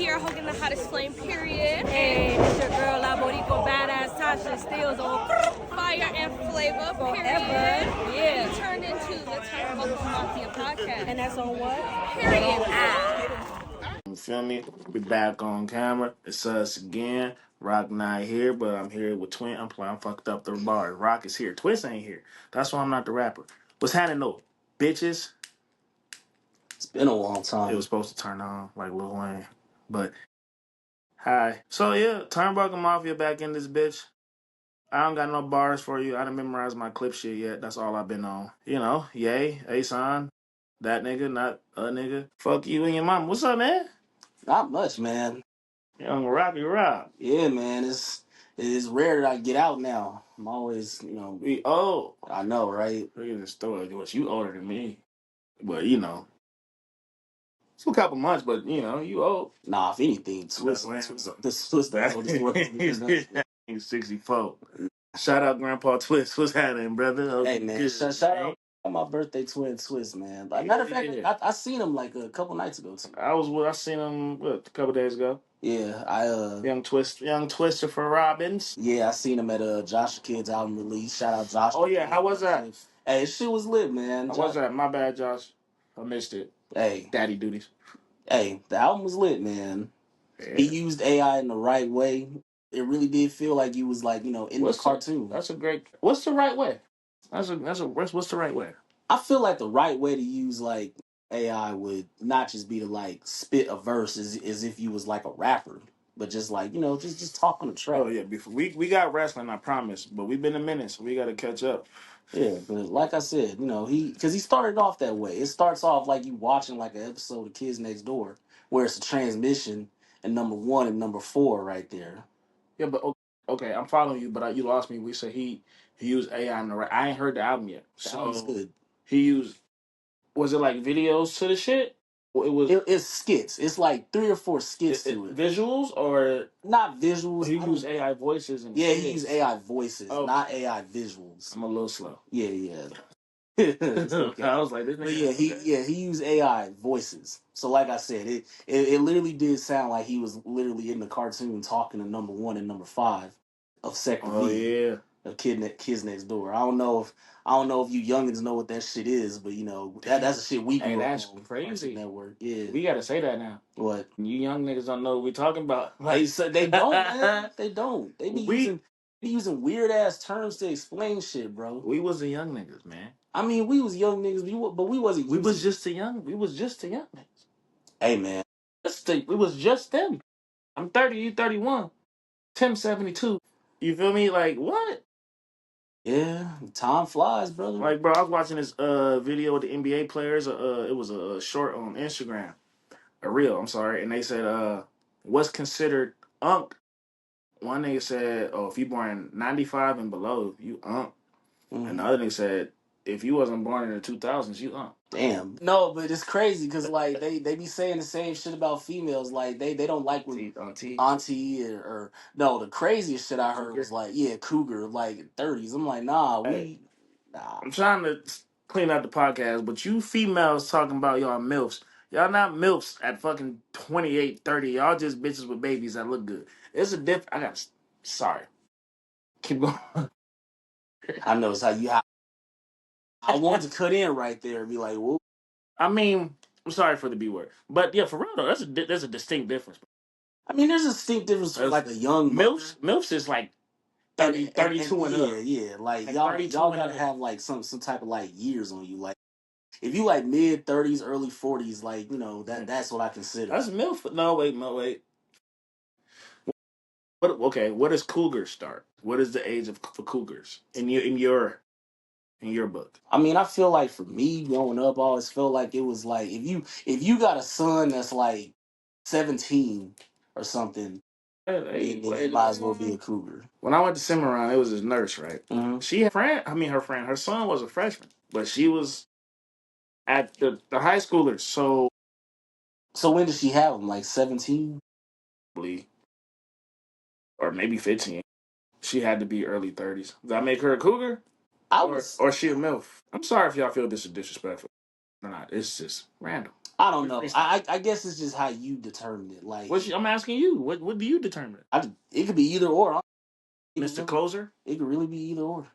here holding the hottest flame, period. Hey, it's your girl, La Boricua Badass Tasha Steele's on fire and flavor, forever. Yeah. You turned into the Turnbuckle Mafia podcast. And that's on what? Period. You feel me? We back on camera. It's us again. Rocc not here, but I'm here with Twin. I'm fucked up the bars. Rocc is here. Twist ain't here. That's why I'm not the rapper. What's happening though? Bitches. It's been a long time. It was supposed to turn on like Lil Wayne. But hi. So yeah, Turnbuckle Mafia back in this bitch. I don't got no bars for you. I didn't memorize my clip shit yet. That's all I've been on. You know, Yae, A-Son, that nigga, not a nigga. Fuck you and your mom. What's up, man? Not much, man. Young Rocky Rock. Yeah, man. It is rare that I get out now. I'm always, We old. I know, right? Look at the story. You older than me. But, you know. It's a couple months, but, you know, you old. Nah, if anything, Twist the oldest one. He's 64. Shout out Grandpa Twist. What's happening, brother? Hey, man. Shout out my birthday twin Twist, man. Like, matter of fact, I seen him like a couple nights ago, too. I seen him, a couple days ago? Yeah, Young Twister for Robbins. Yeah, I seen him at Josh the Kid's album release. Shout out Josh. Oh yeah, how was that? Hey, shit was lit, man. How was that? My bad, Josh. I missed it. Hey, daddy duties. Hey, the album was lit, man. Yeah. He used AI in the right way. It really did feel like you was like, in the cartoon. That's a great. What's the right way? What's the right way? I feel like the right way to use like AI would not just be to like spit a verse as if you was like a rapper, but just like just talk on the track. Oh yeah, before we got wrestling, I promise, but we've been a minute, so we got to catch up. Yeah, but like I said, because he started off that way. It starts off like you watching like an episode of Kids Next Door, where it's a transmission and number 1 and number 4 right there. Yeah, but okay, I'm following you, but you lost me. We said he used AI in the right. I ain't heard the album yet. So good. He used. Was it like videos to the shit? It's skits. It's like 3 or 4 skits to it. Visuals or not visuals? He used AI voices and he used AI voices, not AI visuals. I'm a little slow. Yeah. Okay. I was like, this nigga. He used AI voices. So like I said, it literally did sound like he was literally in the cartoon talking to number 1 and number 5 of Sector V. Oh yeah. Of Kids Next Door. I don't know if you youngins know what that shit is, but that's the shit we grew up on. That's crazy. Network. Yeah. We gotta say that now. What? You young niggas don't know what we talking about. They don't, man. They don't. They be using weird ass terms to explain shit, bro. We was the young niggas, man. I mean, we was young niggas, but we wasn't. We was just the young niggas. Hey, man. We was just them. I'm 30, you 31. Tim 72. You feel me? Like, what? Yeah, time flies, brother. Like, bro, I was watching this video with the NBA players. It was a short on Instagram. A reel, I'm sorry. And they said, what's considered unk? One nigga said, oh, if you born 95 and below, you unk. Mm-hmm. And the other nigga said, if you wasn't born in the 2000s, you unk. Damn. No, but it's crazy because like they be saying the same shit about females. Like they don't like when auntie or no. The craziest shit I heard was like cougar like 30s. I'm like nah. I'm trying to clean up the podcast, but you females talking about y'all milfs. Y'all not milfs at fucking 28, 30. Y'all just bitches with babies that look good. It's a sorry. Keep going. I know it's how you. I wanted to cut in right there and be like, whoop. I mean, I'm sorry for the B word. But yeah, for real though, there's a distinct difference. I mean, there's a distinct difference for like a young MILFs is like 30, 32 and up. Yeah. Like y'all gotta have like some type of like years on you. Like if you like mid 30s, early 40s, like, that's what I consider. That's MILF. No, wait. What does cougar start? What is the age for cougars in your book? I mean, I feel like for me growing up, I always felt like it was like if you got a son that's like 17 or something, you might as well be a cougar. When I went to Cimarron, it was his nurse, right? Mm-hmm. She had her son was a freshman, but she was at the high schoolers. So when did she have him? Like 17? Or maybe 15. She had to be early 30s. Does that make her a cougar? Or she a MILF? I'm sorry if y'all feel this is disrespectful or not. It's just random. I don't know. I guess it's just how you determine it. Like, I'm asking you. What do you determine? it could be either or. Mr. Closer? It could really be either or.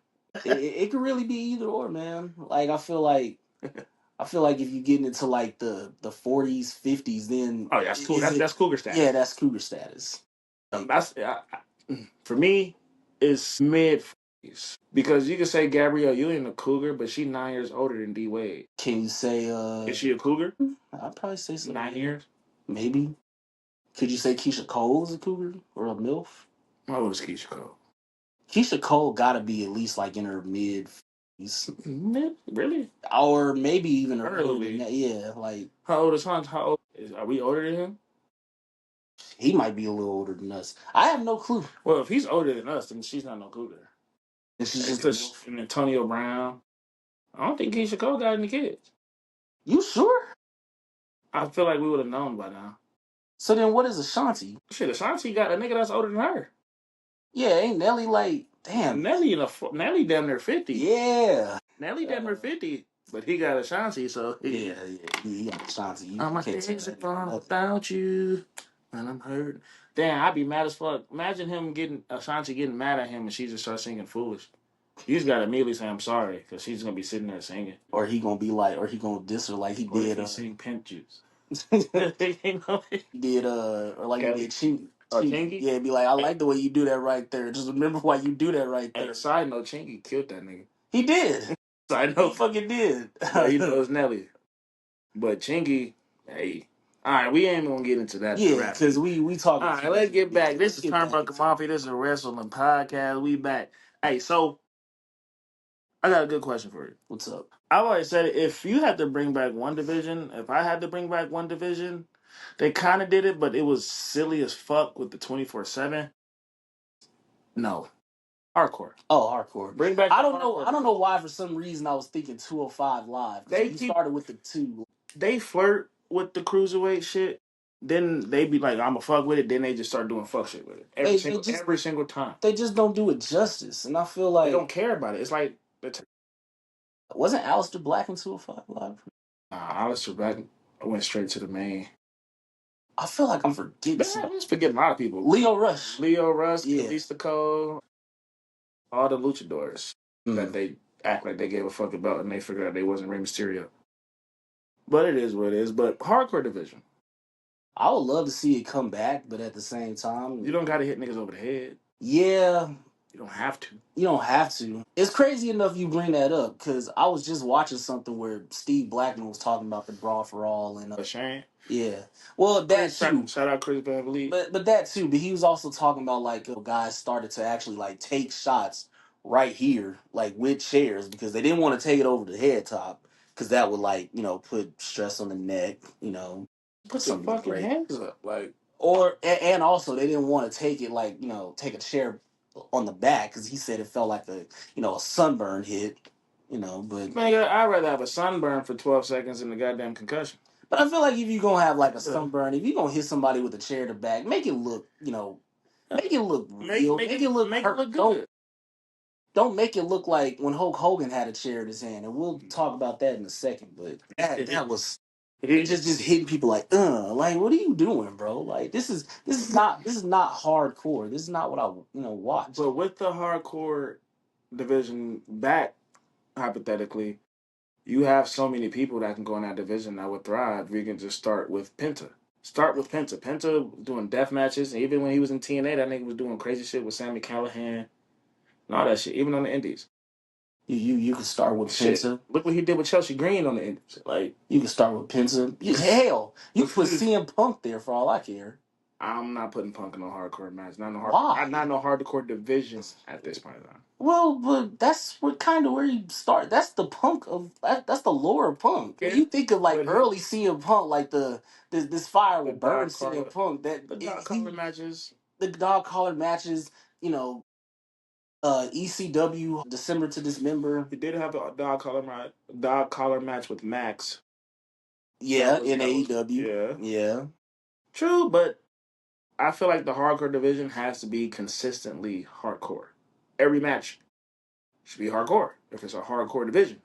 It could really be either or, man. Like, I feel like if you get into like the 40s, 50s, then that's cool. That's cougar status. Yeah, that's cougar status. That's for me. It's mid 40s because you can say Gabrielle Union a cougar, but she's 9 years older than D Wade. Can you say is she a cougar? I'd probably say so. 9 years, maybe. Could you say Keisha Cole is a cougar or a MILF? How old is Keisha Cole? Keisha Cole gotta be at least like in her mid. Mid, really? Or maybe even early. Yeah, like how old is Hunt? Are we older than him? He might be a little older than us. I have no clue. Well, if he's older than us, then she's not no cougar. And she's just an Antonio Brown. I don't think Keisha Cole got any kids. You sure? I feel like we would have known by now. So then what is Ashanti? Shit, Ashanti got a nigga that's older than her. Yeah, ain't Nelly like, damn. Nelly damn near 50. Yeah. Nelly damn near 50. But he got Ashanti, so he got Ashanti. I'm a days without you, and I'm hurt. Damn, I'd be mad as fuck. Imagine him Ashanti getting mad at him, and she just starts singing "Foolish." You just gotta immediately say I'm sorry, because she's gonna be sitting there singing. Or he gonna diss her like he did. He sing Pimp Juice. He did or like Kelly? He did Chingy. Yeah, be like, I like the way you do that right there. Just remember why you do that right there. And side note, Chingy killed that nigga. He did. Side note, he fucking did. But you know it's Nelly. But Chingy, hey. All right, we ain't gonna get into that. Yeah, because we talking. All right, let's get back. This is Turnbuckle Mafia. This is a wrestling podcast. We back. Hey, so I got a good question for you. What's up? I've always said if you had to bring back one division, if I had to bring back one division, they kind of did it, but it was silly as fuck with the 24/7. No, hardcore. Oh, hardcore. Bring back. I don't know why. For some reason, I was thinking 205 Live. They started with the two. They flirt with the cruiserweight shit. Then they be like, "I'ma fuck with it." Then they just start doing fuck shit with it every single time. They just don't do it justice, and I feel like they don't care about it. It's like wasn't Aleister Black in 205 Live? Aleister Black went straight to the main. I feel like I'm forgetting. I'm just forgetting a lot of people. Leo Rush, yeah. Kalisto Cole, all the luchadors that they act like they gave a fuck about, and they figured out they wasn't Rey Mysterio. But it is what it is. But hardcore division, I would love to see it come back, but at the same time, you don't got to hit niggas over the head. Yeah. You don't have to. You don't have to. It's crazy enough you bring that up, because I was just watching something where Steve Blackman was talking about the Brawl for All and Shane. Yeah. Well, that too. Shout out Chris Van Vliet. But that too. But he was also talking about like guys started to actually like take shots right here, like with chairs, because they didn't want to take it over the head top, because that would like put stress on the neck. Put some fucking hands up, like. And also they didn't want to take it like take a chair on the back, because he said it felt like a sunburn hit. But man, I'd rather have a sunburn for 12 seconds than a goddamn concussion. But I feel like if you're gonna have like a sunburn, if you're gonna hit somebody with a chair to back, make it look, make it look real, make it look good. Don't make it look like when Hulk Hogan had a chair in his hand, and we'll talk about that in a second. But that was just hitting people like what are you doing, bro? Like this is not hardcore. This is not what I watch. But with the hardcore division back, hypothetically, you have so many people that can go in that division that would thrive. You can just start with Penta. Penta doing death matches. Even when he was in TNA, that nigga was doing crazy shit with Sami Callihan and all that shit. Even on the Indies. You can start with Penta. Look what he did with Chelsea Green on the Indies. Like you can start with Penta. Hell, you put CM Punk there for all I care. I'm not putting Punk in no hardcore match. Why? Not no hardcore divisions at this point in time. Well, but that's what kind of where you start. That's the Punk of that's the lore of Punk. Yeah. You think of like early CM Punk, like this fire will burn CM Punk. That the dog collar matches. The dog collar matches. ECW December to Dismember. He did have a dog collar match with Max. Yeah, in AEW. Yeah. True, but I feel like the hardcore division has to be consistently hardcore. Every match should be hardcore if it's a hardcore division.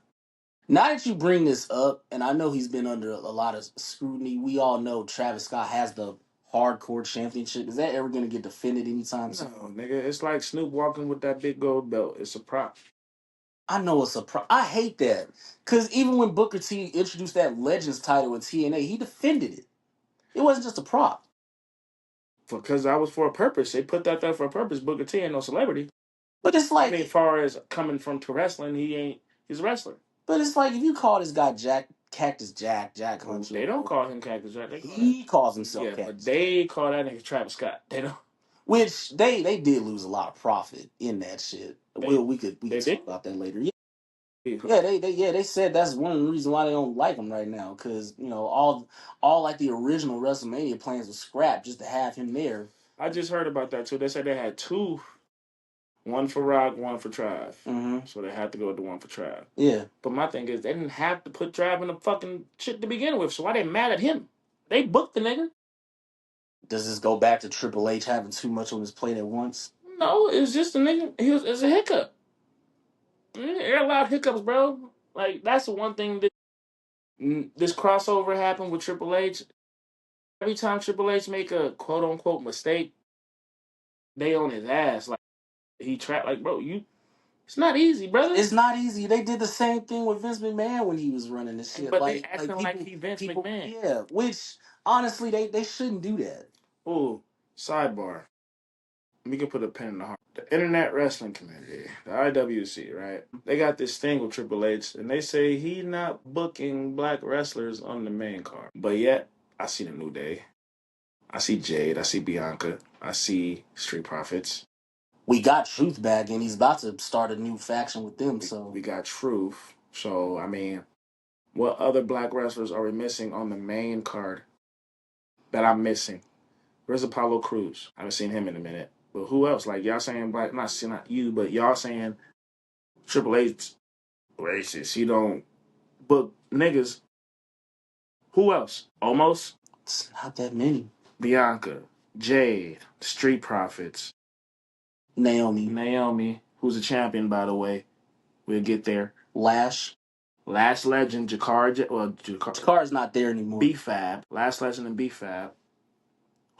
Now that you bring this up, and I know he's been under a lot of scrutiny, we all know Travis Scott has the hardcore championship. Is that ever going to get defended anytime soon? No, nigga, it's like Snoop walking with that big gold belt. It's a prop. I know it's a pro. I hate that. Because even when Booker T introduced that Legends title in TNA, he defended it. It wasn't just a prop. Because that was for a purpose. They put that there for a purpose. Booker T ain't no celebrity. But it's like, as far as coming from to wrestling, he's a wrestler. but it's like if you call this guy Cactus Jack Hunter. They don't call him Cactus Jack. He calls himself Cactus. But they call that nigga Travis Scott. They don't. Which they did lose a lot of profit in that shit. We could talk about that later. Yeah, they said that's one of the reasons why they don't like him right now, because all like the original WrestleMania plans were scrapped just to have him there. I just heard about that too. They said they had two, one for Rocc, one for Trav. Mm-hmm. So they had to go with the one for Trav. Yeah. But my thing is, they didn't have to put Trav in the fucking shit to begin with. So why they mad at him? They booked the nigga. Does this go back to Triple H having too much on his plate at once? No, it's just a nigga. It's a hiccup. They're allowed hiccups, bro. Like, that's the one thing that this crossover happened with Triple H. Every time Triple H make a quote unquote mistake, they on his ass. Like, he trapped. Like, bro, it's not easy, brother. It's not easy. They did the same thing with Vince McMahon when he was running this shit. But they acting like he Vince McMahon. Yeah, which honestly they shouldn't do that. Oh, sidebar. We can put a pin in the heart. The Internet Wrestling Community, the IWC, right? They got this thing with Triple H, and they say he's not booking black wrestlers on the main card. But yet, I see the New Day. I see Jade. I see Bianca. I see Street Profits. We got Truth back, and he's about to start a new faction with them. So we got Truth. So, I mean, what other black wrestlers are we missing on the main card that I'm missing? Where's Apollo Crews? I haven't seen him in a minute. But who else? Like, y'all saying black, not you, but y'all saying Triple H racist. He don't book niggas. Who else? Almost? It's not that many. Bianca, Jade, Street Profits, Naomi, who's a champion, by the way. We'll get there. Last Legend, Jakar. Jakar's not there anymore. B-Fab. Last Legend and B-Fab.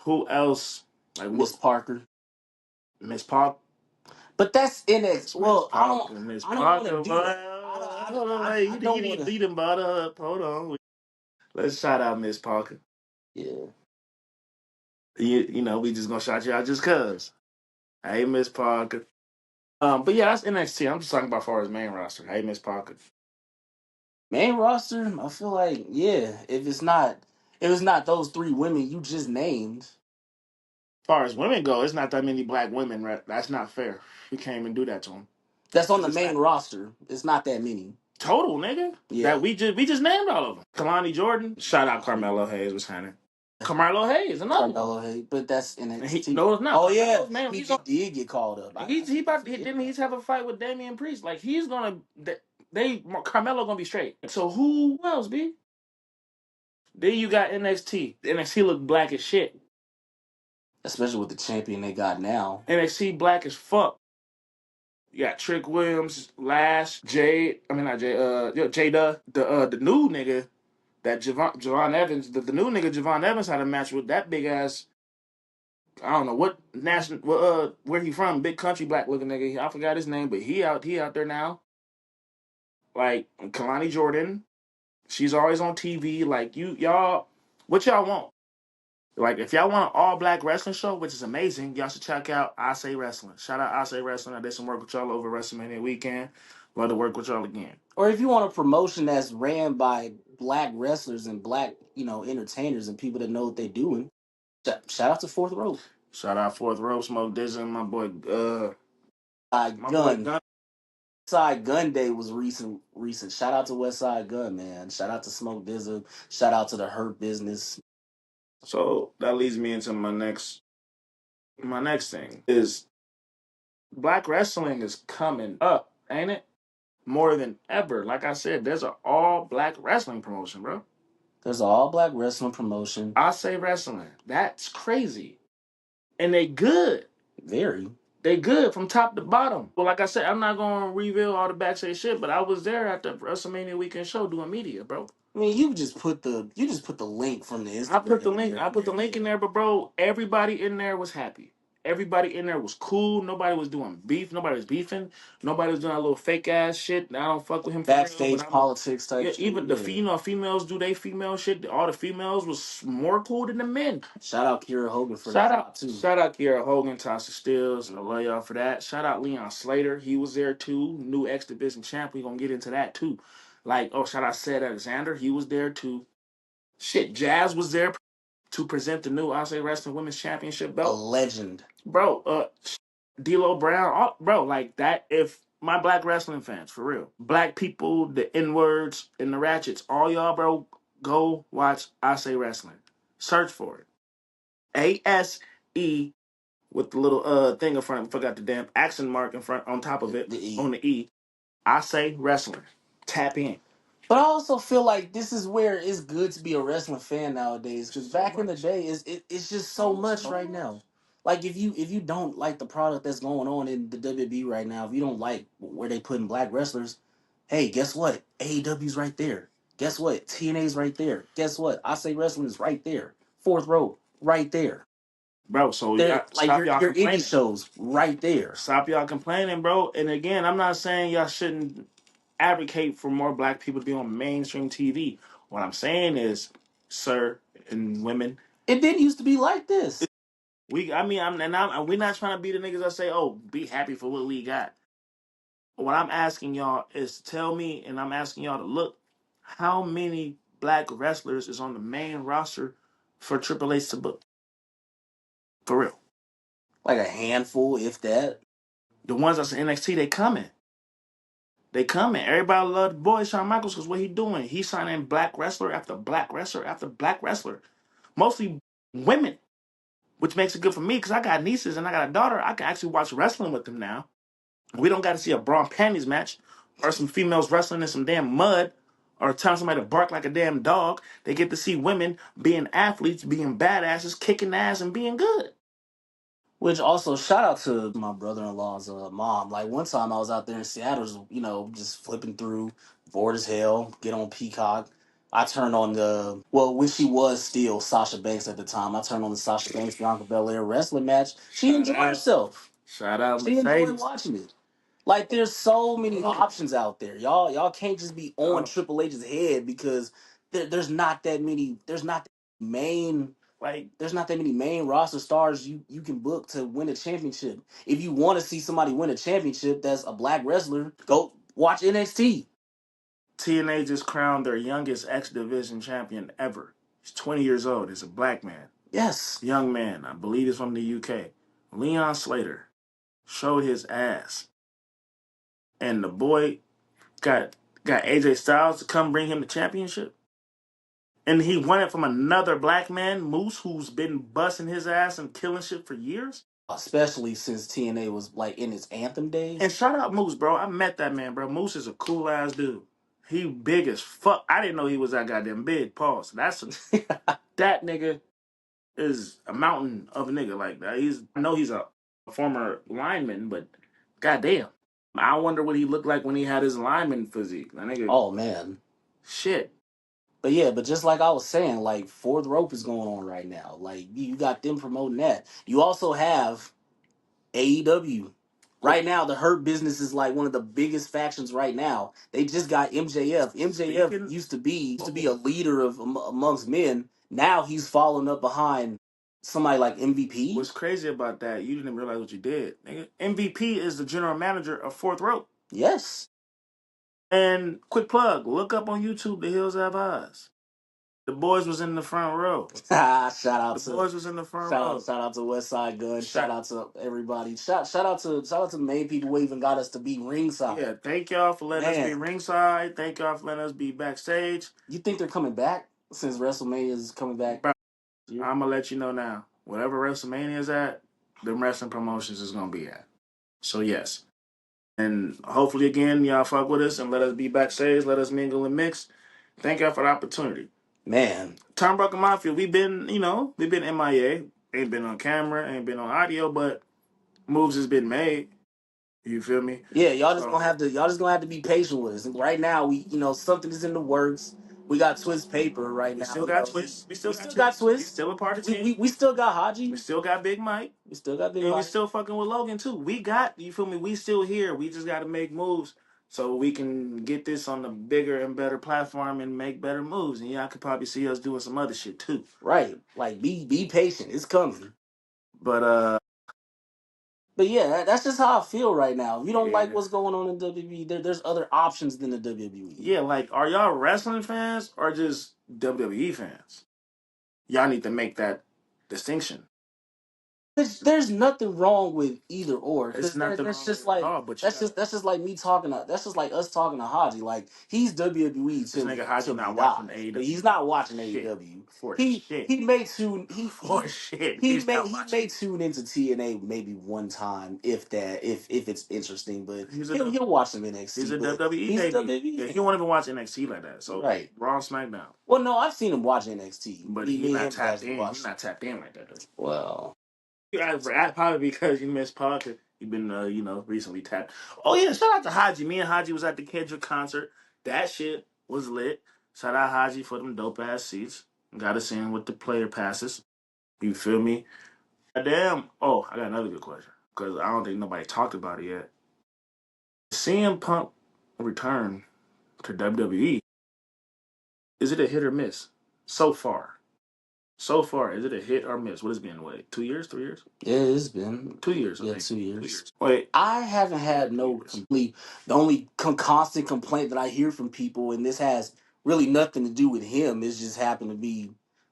Who else? Like Miss Parker. Miss Parker. But that's NXT. Well, I don't want to do that. You done bought up. Hold on. Let's shout out Miss Parker. Yeah. We just gonna shout you out just cause. Hey, Miss Parker. But yeah, that's NXT. I'm just talking about as far as main roster. Hey, Miss Parker. Main roster, I feel like, yeah, if it's not those three women you just named. As far as women go, it's not that many black women, right? That's not fair. We can't even do that to them. That's on the main roster. It's not that many. Total, nigga. Yeah. That we just named all of them. Kalani Jordan. Shout out Carmelo Hayes. What's happening? Carmelo Hayes, another Carmelo Hayes, but that's NXT. No, it's not. Oh yeah, man, he did get called up. Didn't he have a fight with Damian Priest? Like he's gonna, Carmelo gonna be straight. So who else, B? Then you got NXT. NXT look black as shit, especially with the champion they got now. NXT black as fuck. You got Trick Williams, Lash, Jade. I mean not Jade. Jada, the new nigga. That Javon Evans, the new nigga Javon Evans had a match with that big ass. I don't know what where he from, big country black looking nigga. I forgot his name, but he out there now. Like Kalani Jordan, she's always on TV. Like y'all, what y'all want? Like if y'all want an all black wrestling show, which is amazing, y'all should check out I Say Wrestling. Shout out I Say Wrestling. I did some work with y'all over WrestleMania weekend. Love to work with y'all again. Or if you want a promotion that's ran by black wrestlers and black, entertainers and people that know what they're doing, shout out to Fourth Rope. Shout out Fourth Rope, Smoke Dizzle, my boy Gun. Westside Gun Day was recent. Shout out to Westside Gun, man. Shout out to Smoke Dizzle. Shout out to the Hurt Business. So that leads me into my next thing is black wrestling is coming up, ain't it? More than ever. Like I said, there's an all black wrestling promotion, bro. There's an all black wrestling promotion. I Say Wrestling. That's crazy. And they good. Very. They good from top to bottom. Well, like I said, I'm not gonna reveal all the backstage shit, but I was there at the WrestleMania weekend show doing media, bro. I mean, you just put the link from the Instagram. I put the link. I put the link in there, but bro, everybody in there was happy. Everybody in there was cool. Nobody was doing beef. Nobody was beefing. Nobody was doing a little fake ass shit. I don't fuck with him. Backstage politics type. Yeah, shit. even the females do they female shit. All the females was more cool than the men. Shout out Kiera Hogan for Shout that out too. Shout out Kiera Hogan, Tasha Steeles. I love y'all for that. Shout out Leon Slater. He was there too. New X Division champ. We gonna get into that too. Like, oh, shout out Ced Alexander. He was there too. Shit, Jazz was there to present the new USA Wrestling Women's Championship belt. A legend, bro. D'Lo Brown, bro, like that. If my black wrestling fans, for real, black people, the N words and the ratchets, all y'all, bro, go watch I Say Wrestling. Search for it. ASE with the little thing in front. I forgot the damn accent mark in front on top of it the E. on the E. I Say Wrestling. Tap in. But I also feel like this is where it's good to be a wrestling fan nowadays. Because back in the day, it's just so much right now. Like if you don't like the product that's going on in the WWE right now, if you don't like where they putting black wrestlers, hey, guess what? AEW's right there. Guess what? TNA's right there. Guess what? I Say Wrestling is right there. Fourth row, right there. Bro, so They're like stop y'all your complaining. indie shows right there. Stop y'all complaining, bro. And again, I'm not saying y'all shouldn't advocate for more black people to be on mainstream TV. What I'm saying is, sir and women, It didn't used to be like this. we're not trying to be the niggas that say, "Oh, be happy for what we got." What I'm asking y'all is tell me, and I'm asking y'all to look, how many black wrestlers is on the main roster for Triple H to book? For real, Like a handful, if that. the ones that's in NXT, they coming. They coming. Everybody love the boy Shawn Michaels because what he doing? He signing black wrestler after black wrestler after black wrestler. Mostly women, which makes it good for me because I got nieces and I got a daughter. I can actually watch wrestling with them now. We don't got to see a bra and panties match or some females wrestling in some damn mud or telling somebody to bark like a damn dog. They get to see women being athletes, being badasses, kicking ass, and being good. Which also shout out to my brother-in-law's mom. Like one time I was out there in Seattle, just flipping through, bored as hell, get on Peacock. I turned on when she was still Sasha Banks at the time, I turned on the Sasha Banks Bianca Belair wrestling match. She enjoyed herself. Shout out She Mercedes. enjoyed watching it. Like there's so many options out there. Y'all can't just be on Triple H's head because there's not that many. There's not that many main roster stars you can book to win a championship. If you want to see somebody win a championship that's a black wrestler, go watch NXT. TNA just crowned their youngest X Division champion ever. He's 20 years old. He's a black man. Yes. Young man. I believe he's from the UK. Leon Slater showed his ass. And the boy got AJ Styles to come bring him the championship. And he won it from another black man, Moose, who's been busting his ass and killing shit for years. Especially since TNA was like in its anthem days. And shout out Moose, bro. I met that man, bro. Moose is a cool ass dude. He big as fuck. I didn't know he was that goddamn big. Pause. That nigga is a mountain of a nigga like that. I know he's a former lineman, but goddamn. I wonder what he looked like when he had his lineman physique. That nigga. Oh man. Shit. But just like I was saying, like Fourth Rope is going on right now. Like you got them promoting that. You also have AEW. Right now, the Hurt Business is like one of the biggest factions right now. They just got MJF. MJF used to be a leader of amongst men. Now he's falling up behind somebody like MVP. What's crazy about that? You didn't realize what you did, nigga. MVP is the general manager of Fourth Rope. Yes. And quick plug, look up on YouTube The Hills Have Eyes. The boys was in the front row. Shout out the boys was in the front row. Shout out to West Side Gun. Shout out to everybody. Shout out to the main people who even got us to be ringside. Yeah, thank y'all for letting us be ringside. Thank y'all for letting us be backstage. You think they're coming back since WrestleMania is coming back? Bro, I'm gonna let you know now. Whatever WrestleMania is at, the wrestling promotions is gonna be at. So yes. And hopefully again, y'all fuck with us and let us be backstage, let us mingle and mix. Thank y'all for the opportunity. Man. Turnbuckle Mafia, we've been MIA. Ain't been on camera, ain't been on audio, but Moves has been made. You feel me? Yeah, y'all just gonna have to be patient with us. And right now, something is in the works. We got Twist Paper right We now. still got Twist. We still got Twist. He's still a part of the team. We still got Haji. We still got Big Mike. We still got Big And we Mike. still fucking with Logan too. We got, you feel me? We still here. We just got to make moves so we can get this on the bigger and better platform and make better moves. And y'all could probably see us doing some other shit too. Right. Like be patient. It's coming. But yeah, that's just how I feel right now. If you don't like what's going on in WWE, there's other options than the WWE. Yeah, like, are y'all wrestling fans or just WWE fans? Y'all need to make that distinction. There's nothing wrong with either or. It's nothing That's wrong just with like it at all, but that's just like me talking to that's just like us talking to Haji. Like he's WWE this till nigga Haji till not he watching dies, AEW. but he's not watching Shit. AEW. For He shit. he may tune For shit. he He's may not he watching. may tune into TNA maybe one time if it's interesting, but he'll watch some NXT. He's a but WWE he's baby. a WWE Yeah, fan. he won't even watch NXT like that. So Right. Raw, SmackDown. Well, no, I've seen him watch NXT, But me he's and not him tapped actually in. watched. He's not tapped in like that though. Well, Probably because you missed Paul. Cause you've been recently tapped. Oh yeah, shout out to Haji. Me and Haji was at the Kendrick concert. That shit was lit. Shout out Haji for them dope ass seats. Got us in with the player passes. You feel me? Damn. Oh, I got another good question because I don't think nobody talked about it yet. CM Punk return to WWE. Is it a hit or miss so far? So far, is it a hit or miss? What has it been? Wait, 2 years, 3 years? yeah, it's been 2 years. I yeah, think. 2 years. Wait, I haven't had no complete. The only constant complaint that I hear from people, and this has really nothing to do with him, is just happened to be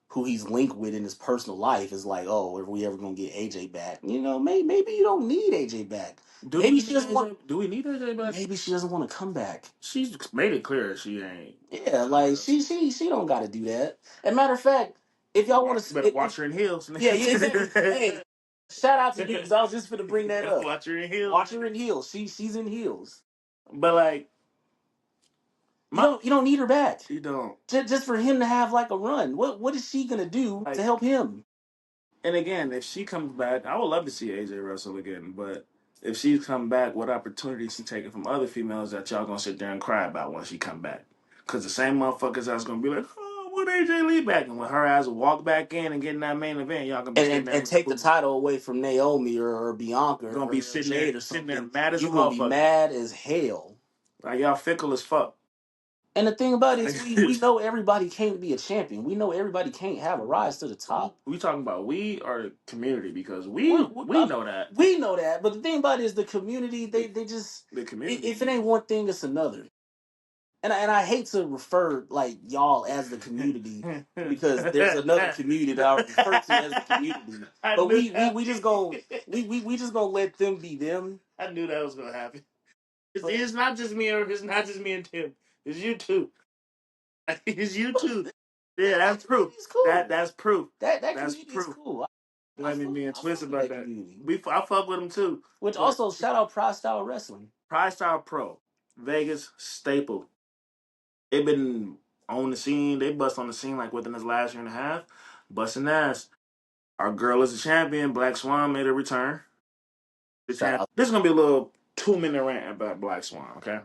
who he's linked with in his personal life. Is like, oh, are we ever gonna get AJ back? Maybe you don't need AJ back. Maybe she doesn't want. Do we need AJ back? Maybe she doesn't want to come back. She's made it clear she ain't. Yeah, like she don't got to do that. And matter of fact, if y'all want to, better watch her in heels. yeah, exactly. Hey, shout out to you because I was just gonna bring that up. Watch her in heels. Watch her in heels. She's in heels. But like, you don't need her back. You don't. Just for him to have like a run. What is she gonna do to help him? And again, if she comes back, I would love to see AJ wrestle again. But if she's come back, what opportunities she taking from other females that y'all gonna sit there and cry about when she come back? Because the same motherfuckers that's gonna be like, oh, what AJ Lee back? And when her ass walk back in and get in that main event, y'all gonna be and take the title away from Naomi or Bianca. You're gonna be sitting there, mad as a motherfucker. You're gonna be mad as hell. Like y'all fickle as fuck. And the thing about it is, we know everybody can't be a champion. We know everybody can't have a rise to the top. We talking about we are the community because we know that. We know that. But the thing about it is the community, they just... The community. If it ain't one thing, it's another. And I hate to refer, like, y'all as the community because there's another community that I refer to as the community. But we just gonna let them be them. I knew that was gonna happen. It's not just me, or it's not just me and Tim. It's you too. It's you too. Yeah, that's proof. Cool. That's proof. That's proof. Is cool. I mean, me and Twist about that. I fuck with them too. Which also shout out Pride Style Wrestling. Pride Style Pro, Vegas staple. They've been on the scene. They bust on the scene like within this last year and a half, busting ass. Our girl is a champion. Black Swan made a return. This is gonna be a little 2-minute rant about Black Swan. Okay.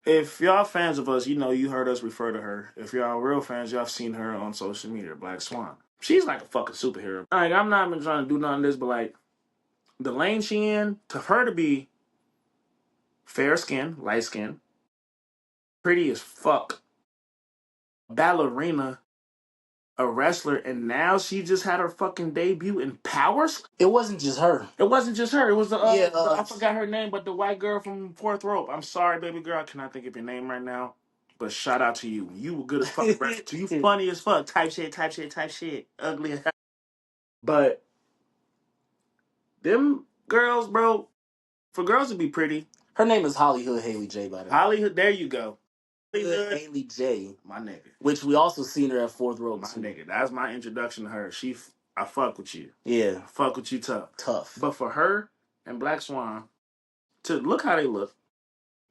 If y'all fans of us, you heard us refer to her. If y'all real fans, y'all have seen her on social media, Black Swan. She's like a fucking superhero. Like, I'm not even trying to do none of this, but like, the lane she in, to her to be fair skin, light skin, pretty as fuck, ballerina, a wrestler, and now she just had her fucking debut in Powers. It wasn't just her. It wasn't just her. It was I forgot her name, but the white girl from Fourth Rope. I'm sorry, baby girl, I cannot think of your name right now. But shout out to you. You were good as fuck. You funny as fuck. Type shit. Ugly as hell. But them girls, bro, for girls to be pretty. Her name is Hollywood Haley J, by the way. Hollywood, there you go. Haley J. My nigga. Which we also seen her at Fourth Rope. My nigga. That's my introduction to her. I fuck with you. Yeah. I fuck with you tough. Tough. But for her and Black Swan to look how they look,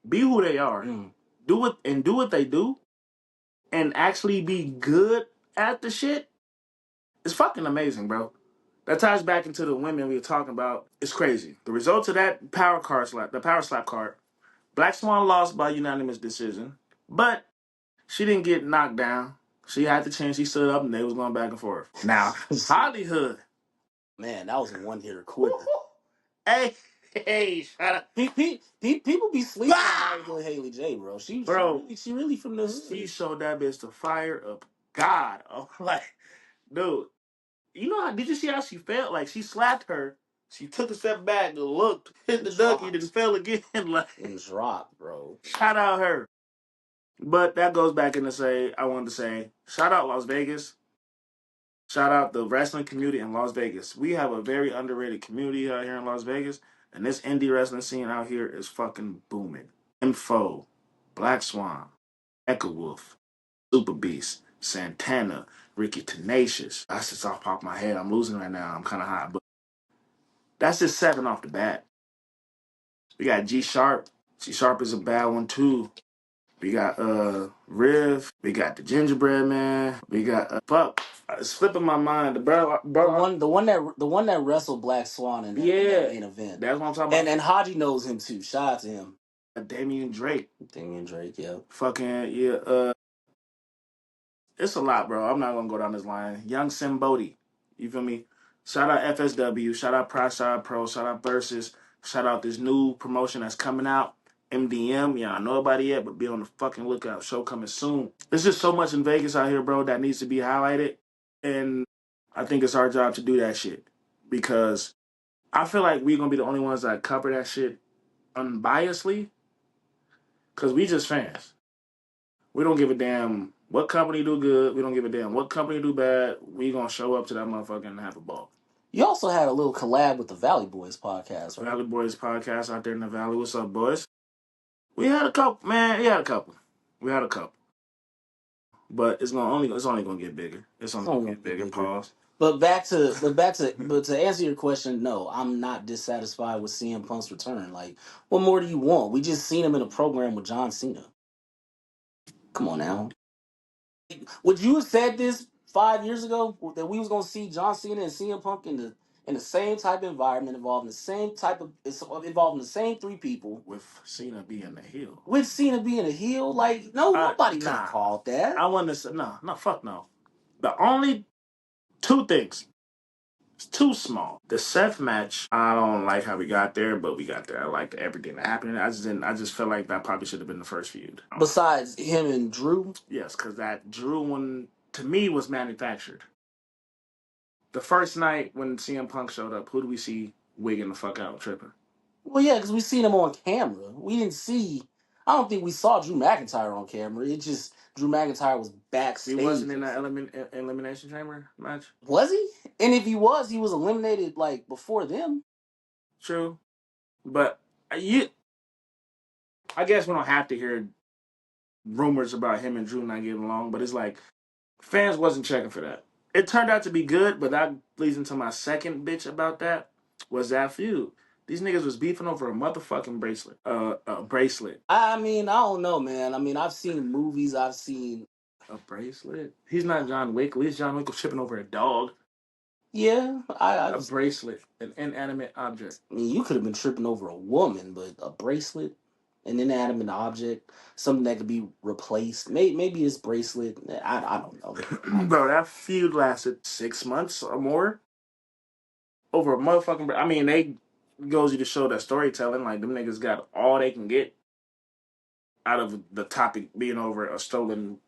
be who they are, do what they do, and actually be good at the shit, it's fucking amazing, bro. That ties back into the women we were talking about. It's crazy. The results of that the power slap card, Black Swan lost by unanimous decision, but she didn't get knocked down. She had the chance. She stood up, and they was going back and forth. Now, Hollywood. Man, that was a one-hitter quicker. Hey, shut up. People be sleeping on Hollywood Haley J, bro. She really from the hood. She showed that bitch the fire of God. Oh, like, dude, you know how? Did you see how she felt? Like she slapped her. She took a step back and looked, hit the ducky, and just fell again. Like and dropped, bro. Shout out her. But that goes back into I wanted to say, shout out Las Vegas. Shout out the wrestling community in Las Vegas. We have a very underrated community out here in Las Vegas, and this indie wrestling scene out here is fucking booming. Info, Black Swan, Echo Wolf, Super Beast, Santana, Ricky Tenacious. That's just off the top of my head. I'm losing right now. I'm kind of hot, but that's just 7 off the bat. We got G Sharp. G Sharp is a bad one too. We got Riv. We got the Gingerbread Man. We got it's flipping my mind. The one that wrestled Black Swan in that main event. That's what I'm talking about. And Haji knows him too. Shout out to him. Damian Drake, yeah. Fucking yeah. It's a lot, bro. I'm not gonna go down this line. Young Sim Bodie. You feel me? Shout out FSW. Shout out Pride Side Pro. Shout out Versus. Shout out this new promotion that's coming out. MDM. Yeah, I know about it yet, but be on the fucking lookout. Show coming soon. There's just so much in Vegas out here, bro, that needs to be highlighted. And I think it's our job to do that shit. Because I feel like we're gonna be the only ones that cover that shit unbiasedly. Cause we just fans. We don't give a damn what company do good. We don't give a damn what company do bad. We gonna show up to that motherfucker and have a ball. You also had a little collab with the Valley Boys podcast, right? Valley Boys podcast out there in the Valley. What's up, boys? We had a couple, man. We had a couple. But it's only gonna get bigger. It's only gonna get bigger. Pause. But to answer your question, no, I'm not dissatisfied with CM Punk's return. Like, what more do you want? We just seen him in a program with John Cena. Come on now. Would you have said this 5 years ago that we was gonna see John Cena and CM Punk in the same type of environment, involving the same 3 people, with Cena being a heel? Like, nobody could have called that. I want to say no, fuck no. The only 2 things. It's too small. The Seth match, I don't like how we got there, but we got there. I liked everything that happened. I just felt like that probably should have been the first feud. Besides him and Drew? Yes, because that Drew one, to me, was manufactured. The first night when CM Punk showed up, who do we see wigging the fuck out, tripping? Well, yeah, because we seen him on camera. We didn't see... I don't think we saw Drew McIntyre on camera. It just... Drew McIntyre was backstage. He wasn't in that Elimination Chamber match? Was he? And if he was eliminated, like, before them. True. But I guess we don't have to hear rumors about him and Drew not getting along, but it's like, fans wasn't checking for that. It turned out to be good, but that leads into my second bitch about that, was that feud. These niggas was beefing over a motherfucking bracelet. A bracelet. I mean, I don't know, man. I mean, I've seen movies. I've seen... A bracelet? He's not John Wick. At least John Wick was tripping over a dog. Yeah. A bracelet. An inanimate object. I mean, you could have been tripping over a woman, but a bracelet? An inanimate object? Something that could be replaced? Maybe it's bracelet. I don't know. Bro, that feud lasted 6 months or more. Over a motherfucking... I mean, they goes you to show that storytelling. Like, them niggas got all they can get out of the topic being over a stolen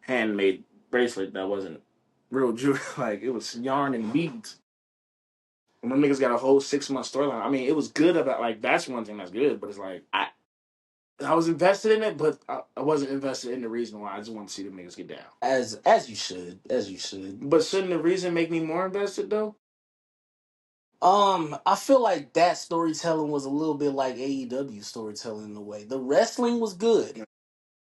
handmade bracelet that wasn't real jewelry. Like, it was yarn and beads. And them niggas got a whole 6-month storyline. I mean, it was good about, like, that's one thing that's good, but it's like, I was invested in it, but I wasn't invested in the reason why. I just want to see them niggas get down. As you should. But shouldn't the reason make me more invested, though? I feel like that storytelling was a little bit like AEW storytelling in a way. The wrestling was good.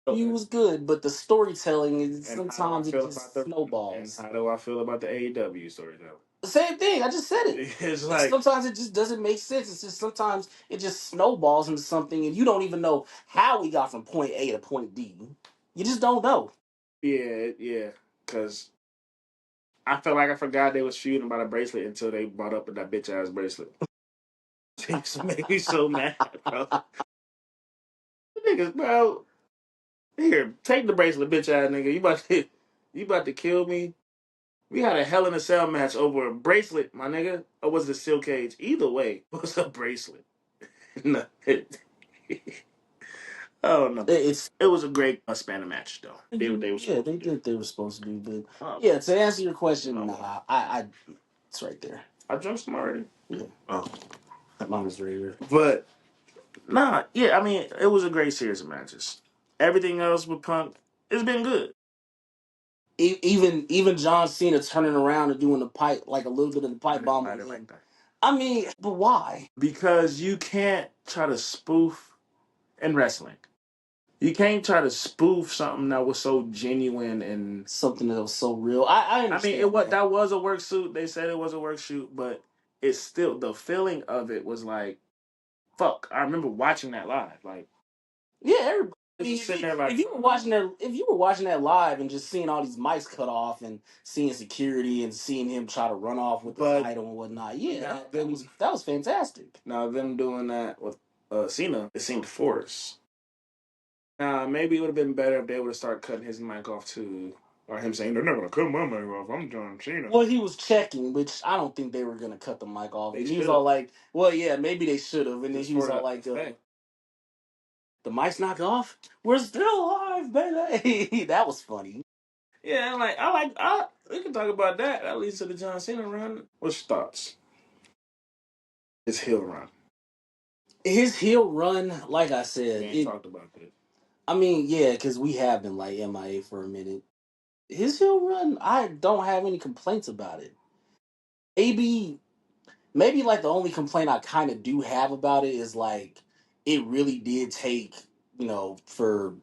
He was good, but the storytelling sometimes it just snowballs. And how do I feel about the AEW storytelling? The same thing. I just said it. It's like, sometimes it just doesn't make sense. It's just sometimes it just snowballs into something, and you don't even know how we got from point A to point D. You just don't know. Yeah, because I felt like I forgot they was feuding about a bracelet until they brought up that bitch ass bracelet. It made me so mad, bro. Niggas, bro. Here, take the bracelet, bitch ass nigga. You about to kill me. We had a Hell in a Cell match over a bracelet, my nigga. Or was it a steel cage? Either way, it was a bracelet. No, oh no. It was a great spanner match though. They did what they were supposed to do. Did what they were supposed to do, but yeah, to answer your question, nah, I it's right there. I jumped some already. Yeah. Oh. Mine was right here. But nah, yeah, I mean, it was a great series of matches. Everything else with Punk, it's been good. Even John Cena turning around and doing the pipe, like a little bit of the pipe bomb. I didn't like that. I mean, but why? Because you can't try to spoof in wrestling. You can't try to spoof something that was so genuine and something that was so real. I understand. I mean, that was a work suit. They said it was a work shoot, but it's still the feeling of it was like, fuck. I remember watching that live. Like, yeah, everybody. If you were watching that live and just seeing all these mics cut off and seeing security and seeing him try to run off with the title and whatnot, yeah, that was fantastic. Now them doing that with Cena, it seemed forced. Maybe it would have been better if they would have started cutting his mic off too. Or him saying, they're not going to cut my mic off. I'm John Cena. Well, he was checking, which I don't think they were going to cut the mic off. And he was all like, well, yeah, maybe they should have. And then he was all like, the mic's knocked off? We're still alive, baby. That was funny. Yeah, we can talk about that. That leads to the John Cena run. What's your thoughts? His heel run. His heel run, like I said, we talked about this. I mean, yeah, because we have been like MIA for a minute. His heel run, I don't have any complaints about it. Maybe like the only complaint I kind of do have about it is like it really did take, for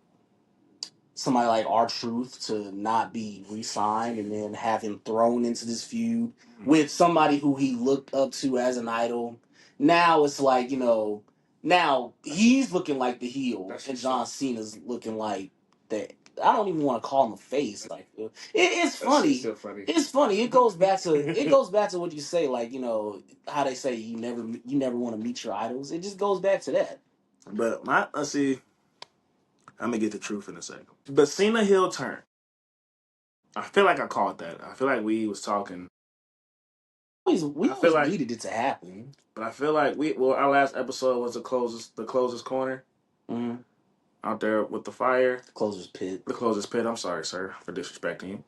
somebody like R-Truth to not be re-signed and then have him thrown into this feud with somebody who he looked up to as an idol. Now it's like, now he's looking like the heel and John Cena's looking like that. I don't even want to call him a face. Like it's funny. Funny. It's funny. It goes back to what you say, like, how they say you never want to meet your idols. It just goes back to that. But let's see. I'm gonna get the truth in a second. But Cena heel turn. I feel like I called that. I feel like we was talking. We always needed it to happen. But I feel like our last episode was the closest corner. Mm-hmm. Out there with the fire. The closer's pit. I'm sorry, sir, for disrespecting you.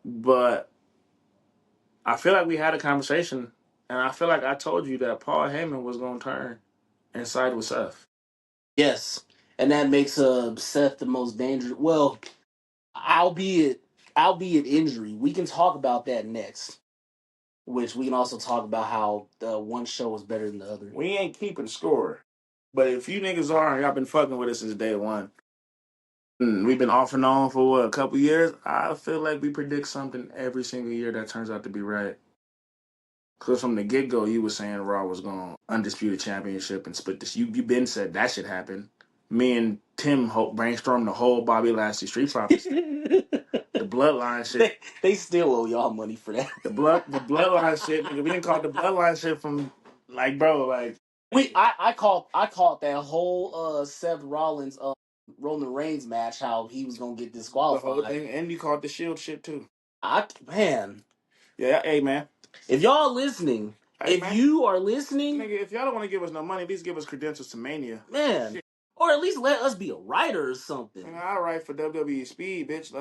But I feel like we had a conversation, and I feel like I told you that Paul Heyman was going to turn and side with Seth. Yes, and that makes Seth the most dangerous. Well, albeit injury. We can talk about that next. Which we can also talk about how one show is better than the other. We ain't keeping score. But if you niggas are, and y'all been fucking with us since day one, we've been off and on for a couple years, I feel like we predict something every single year that turns out to be right. Because from the get-go, you were saying Raw was going to undisputed championship and split this. You been said that should happen. Me and Tim brainstormed the whole Bobby Lashley Street Profits. The bloodline shit. They still owe y'all money for that. The bloodline shit. Nigga, we didn't call it the bloodline shit from, like, bro, like. I called that whole Seth Rollins Roman Reigns match how he was gonna get disqualified. The whole thing, and you called the Shield shit too. Man. Yeah, hey man. If y'all listening, you are listening, nigga, if y'all don't want to give us no money, at least give us credentials to Mania, man. Shit. Or at least let us be a writer or something. Man, I'll write for WWE Speed, bitch.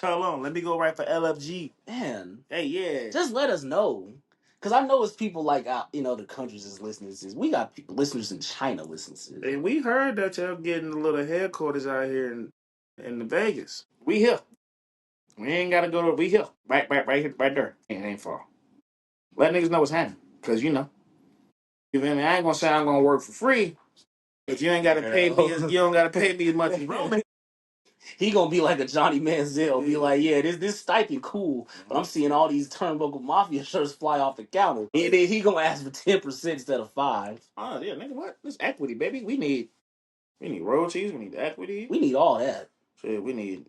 Hold on, let me go write for LFG. Man, hey, yeah. Just let us know. Because I know it's people like the countries is listening to this. We got listeners in China listening to this. And we heard that y'all getting a little headquarters out here in Vegas. We here. We ain't got to go to. We here. Right here, right there. It ain't far. Let niggas know what's happening. Because, you feel me? I ain't going to say I'm going to work for free. If you ain't got to pay me, you don't got to pay me as much as Roman. He gonna be like a Johnny Manziel, be like, yeah, this stipend cool, but I'm seeing all these Turnbuckle Mafia shirts fly off the counter. And then he gonna ask for 10% instead of 5%. Oh yeah, nigga, what? This equity, baby. We need royalties. We need equity. We need all that. Shit, we need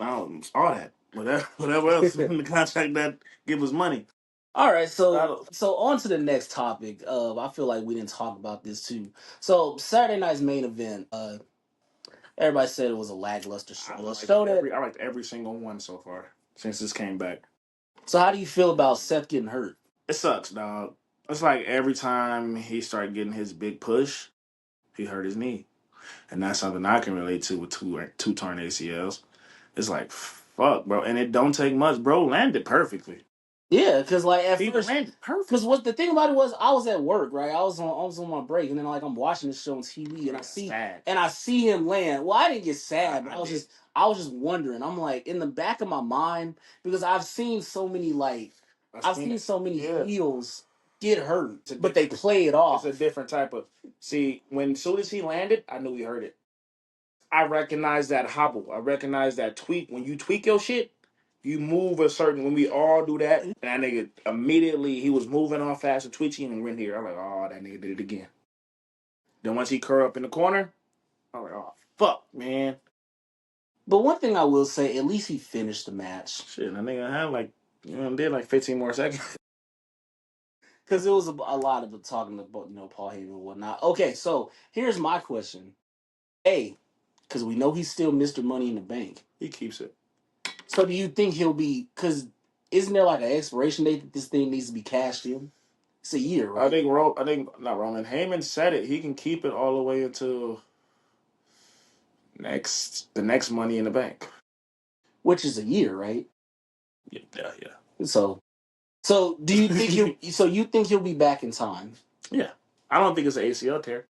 all that. Whatever else in the contract that give us money. All right, so on to the next topic. I feel like we didn't talk about this too. So Saturday night's main event. Everybody said it was a lackluster show. I liked every single one so far since this came back. So how do you feel about Seth getting hurt? It sucks, dog. It's like every time he started getting his big push, he hurt his knee, and that's something I can relate to with two torn ACLs. It's like fuck, bro, and it don't take much, bro. Landed perfectly. Yeah, because like at first, landed perfect. because what the thing about it was, I was at work, right? I was on my break, and then like I'm watching this show on TV, and I see him land. Well, I didn't get sad, but I was just wondering. I'm like in the back of my mind because I've seen so many heels get hurt, but they play it off. It's a different type of. See, when soon as he landed, I knew he hurt it. I recognize that hobble. I recognize that tweak. When you tweak your shit, you move a certain. When we all do that, and that nigga immediately he was moving on fast and twitching and went here. I'm like, oh, that nigga did it again. Then once he curled up in the corner, I'm like, oh fuck, man. But one thing I will say, at least he finished the match. Shit, that nigga had did like 15 more seconds. Because it was a lot of talking about Paul Heyman and whatnot. Okay, so here's my question. Because we know he's still Mr. Money in the Bank. He keeps it. So do you think he'll be? Because isn't there like an expiration date that this thing needs to be cashed in? It's a year, right? I think not Roman. Heyman said it. He can keep it all the way until the next Money in the Bank, which is a year, right? Yeah. So do you think you think he'll be back in time? Yeah, I don't think it's an ACL tear.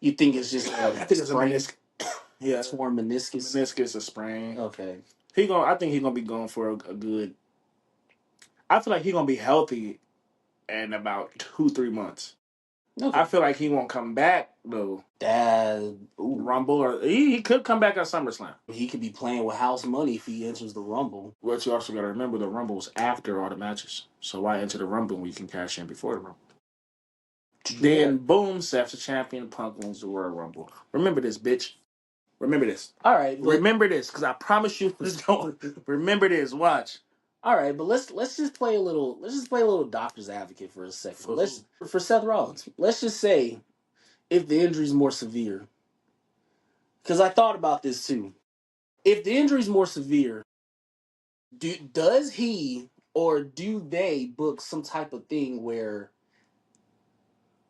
You think it's just I think it's a meniscus. Yeah, torn meniscus. Meniscus, a sprain. Okay. I think he's gonna be going for a good. I feel like he's gonna be healthy in about 2-3 months. Okay. I feel like he won't come back though. Rumble, or he could come back at SummerSlam. He could be playing with house money if he enters the Rumble. But you also got to remember the Rumble's after all the matches. So why enter the Rumble when you can cash in before the Rumble? Then boom, Seth's the champion. Punk wins the Royal Rumble. Remember this, bitch. Remember this. All right. Remember this, because I promise you, remember this. Watch. All right, but let's just play a little doctor's advocate for a second. For Seth Rollins. Let's just say if the injury's more severe. Because I thought about this too. If the injury's more severe, does he or do they book some type of thing where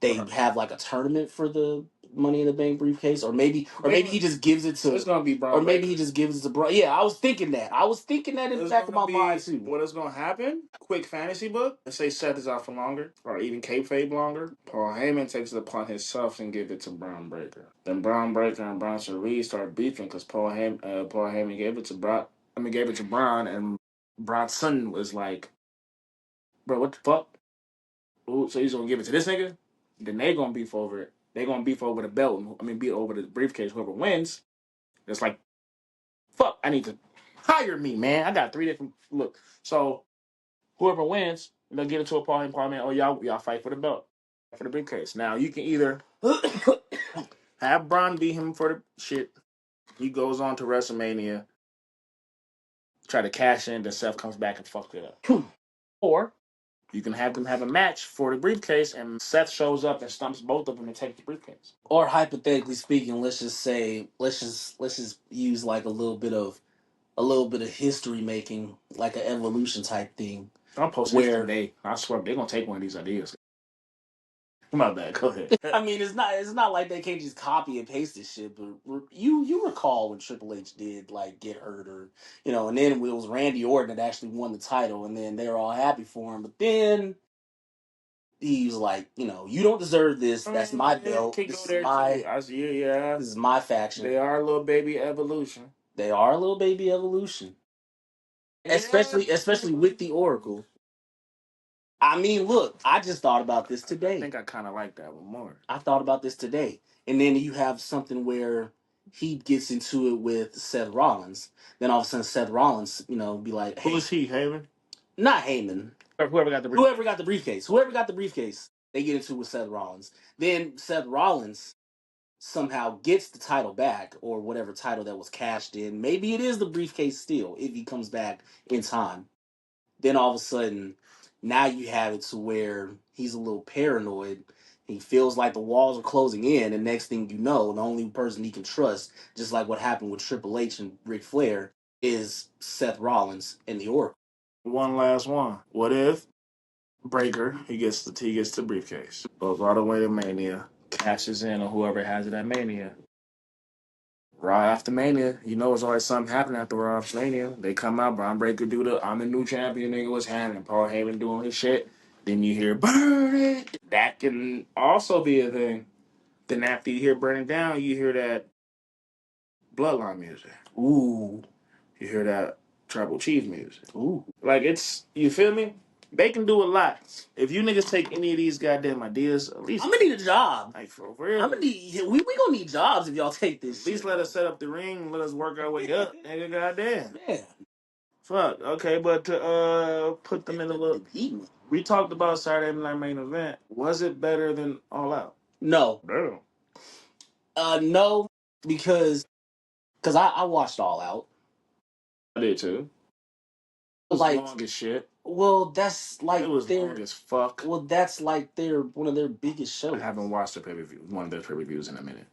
they have like a tournament for the Money in the Bank briefcase, or maybe he just gives it to. It's gonna be Braun. Or maybe he just gives it to Braun. Yeah, I was thinking that. in the back of my mind too. What is gonna happen? Quick fantasy book. Let's say Seth is out for longer, or even kayfabe longer. Paul Heyman takes it upon himself and give it to Braun Breaker. Then Braun Breaker and Bronson Reed start beefing because Paul Heyman gave it to Braun, and Bronson was like, "Bro, what the fuck? Ooh, so he's gonna give it to this nigga?" Then they gonna beef over it. They gonna beef over the belt. Beat over the briefcase. Whoever wins, it's like, fuck. I need to hire me, man. I got 3 different look. So whoever wins, they'll get into a parliament. Oh, y'all fight for the belt, for the briefcase. Now you can either have Braun beat him for the shit. He goes on to WrestleMania, try to cash in. Then Seth comes back and fucks it up. Or you can have them have a match for the briefcase, and Seth shows up and stumps both of them and takes the briefcase. Or hypothetically speaking, let's just use like a little bit of history making, like an evolution type thing. I'm posting today. I swear they're gonna take one of these ideas. My bad. Go ahead. I mean, it's not like they can't just copy and paste this shit. But you recall when Triple H did like get hurt, or and then it was Randy Orton that actually won the title, and then they were all happy for him. But then he was like, you don't deserve this. That's my belt. This is my faction. They are a little baby evolution. Especially with the Oracle. I mean, look, I just thought about this today. I think I kind of like that one more. I thought about this today. And then you have something where he gets into it with Seth Rollins. Then all of a sudden Seth Rollins, be like, hey. Who is he, Heyman? Not Heyman. Whoever got the briefcase. Whoever got the briefcase. They get into it with Seth Rollins. Then Seth Rollins somehow gets the title back or whatever title that was cashed in. Maybe it is the briefcase still if he comes back in time. Then all of a sudden, now you have it to where he's a little paranoid. He feels like the walls are closing in, and next thing you know, the only person he can trust, just like what happened with Triple H and Ric Flair, is Seth Rollins and the Oracle. One last one. What if Breaker he gets the briefcase, goes all the way to Mania, cashes in on whoever has it at Mania. Raw after Mania, it's always something happening after Raw after Mania. They come out, Braun Breaker do the I'm the new champion nigga was handing, Paul Heyman doing his shit. Then you hear burn it. That can also be a thing. Then after you hear burn it down, you hear that bloodline music. Ooh. You hear that tribal chief music. Ooh. Like you feel me? They can do a lot. If you niggas take any of these goddamn ideas, at least I'm gonna need a job. like for real. I'm gonna need we gonna need jobs if y'all take this. At least let us set up the ring and let us work our way up, nigga. Goddamn. Yeah. Fuck. Okay, but to put them in a little. We talked about Saturday Night Main Event. Was it better than All Out? No. Damn. No, because I watched All Out. I did too. It was long as shit. Well, that's like it was long as fuck. Well, that's like one of their biggest shows. I haven't watched the pay-per-view. One of their pay-per-views in a minute.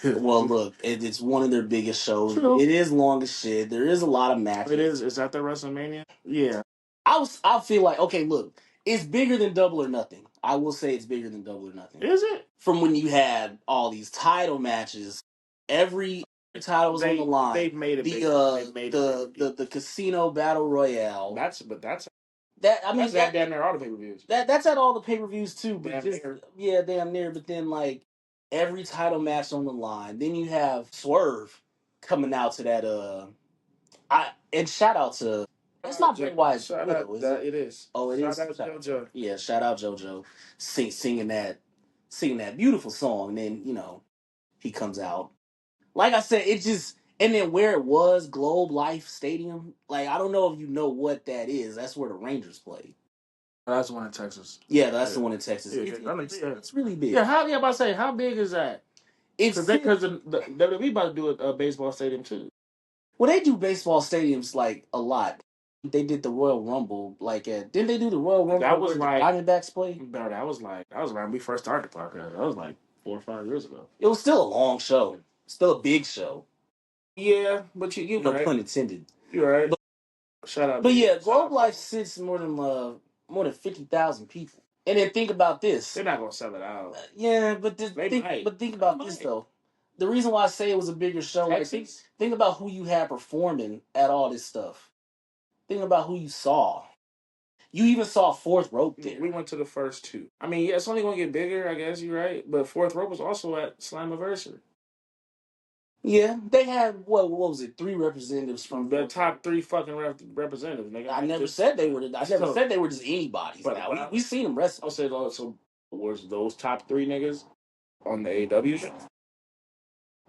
Well, look, it's one of their biggest shows. True. It is long as shit. There is a lot of matches. It is. Is that the WrestleMania? Yeah. I feel like, okay, look, it's bigger than Double or Nothing. I will say it's bigger than Double or Nothing. Is it? From when you had all these title matches, every title was on the line. They've made it the Casino Battle Royale. That's that's damn near all the pay-per-views. That's at all the pay-per-views too, but damn near. But then like every title match on the line. Then you have Swerve coming out to that and shout out to it's not Bray Wyatt's widow, is it? It is. Oh, it is. Shout out JoJo. Yeah, shout out JoJo singing that beautiful song, and then he comes out. Like I said, it just and then where it was, Globe Life Stadium. Like I don't know if you know what that is. That's where the Rangers play. That's the one in Texas. Yeah, that's the one in Texas. Yeah, it's really big. Yeah, about to say how big is that? Because the WWE about to do a baseball stadium too. Well, they do baseball stadiums like a lot. They did the Royal Rumble didn't they do the Royal Rumble? That was like Diamondbacks play. Bro, that was when we first started the podcast. That was like 4 or 5 years ago. It was still a long show, still a big show. Yeah, but you no right. pun intended. You're right. Shout out. But yeah, Globe Life sits more than 50,000 people. And then think about this. They're not gonna sell it out. Yeah, but think about this though. The reason why I say it was a bigger show, think about who you had performing at all this stuff. Think about who you saw. You even saw Fourth Rope there. We went to the first two. I mean, yeah, it's only gonna get bigger, I guess you're right. But Fourth Rope was also at Slammiversary. Yeah, they had what was it? 3 representatives from the top 3 fucking representatives. Nigga. I never said they were. I never said they were just anybody's. But now we seen them wrestle. I said, so was those top 3 niggas on the AEW show?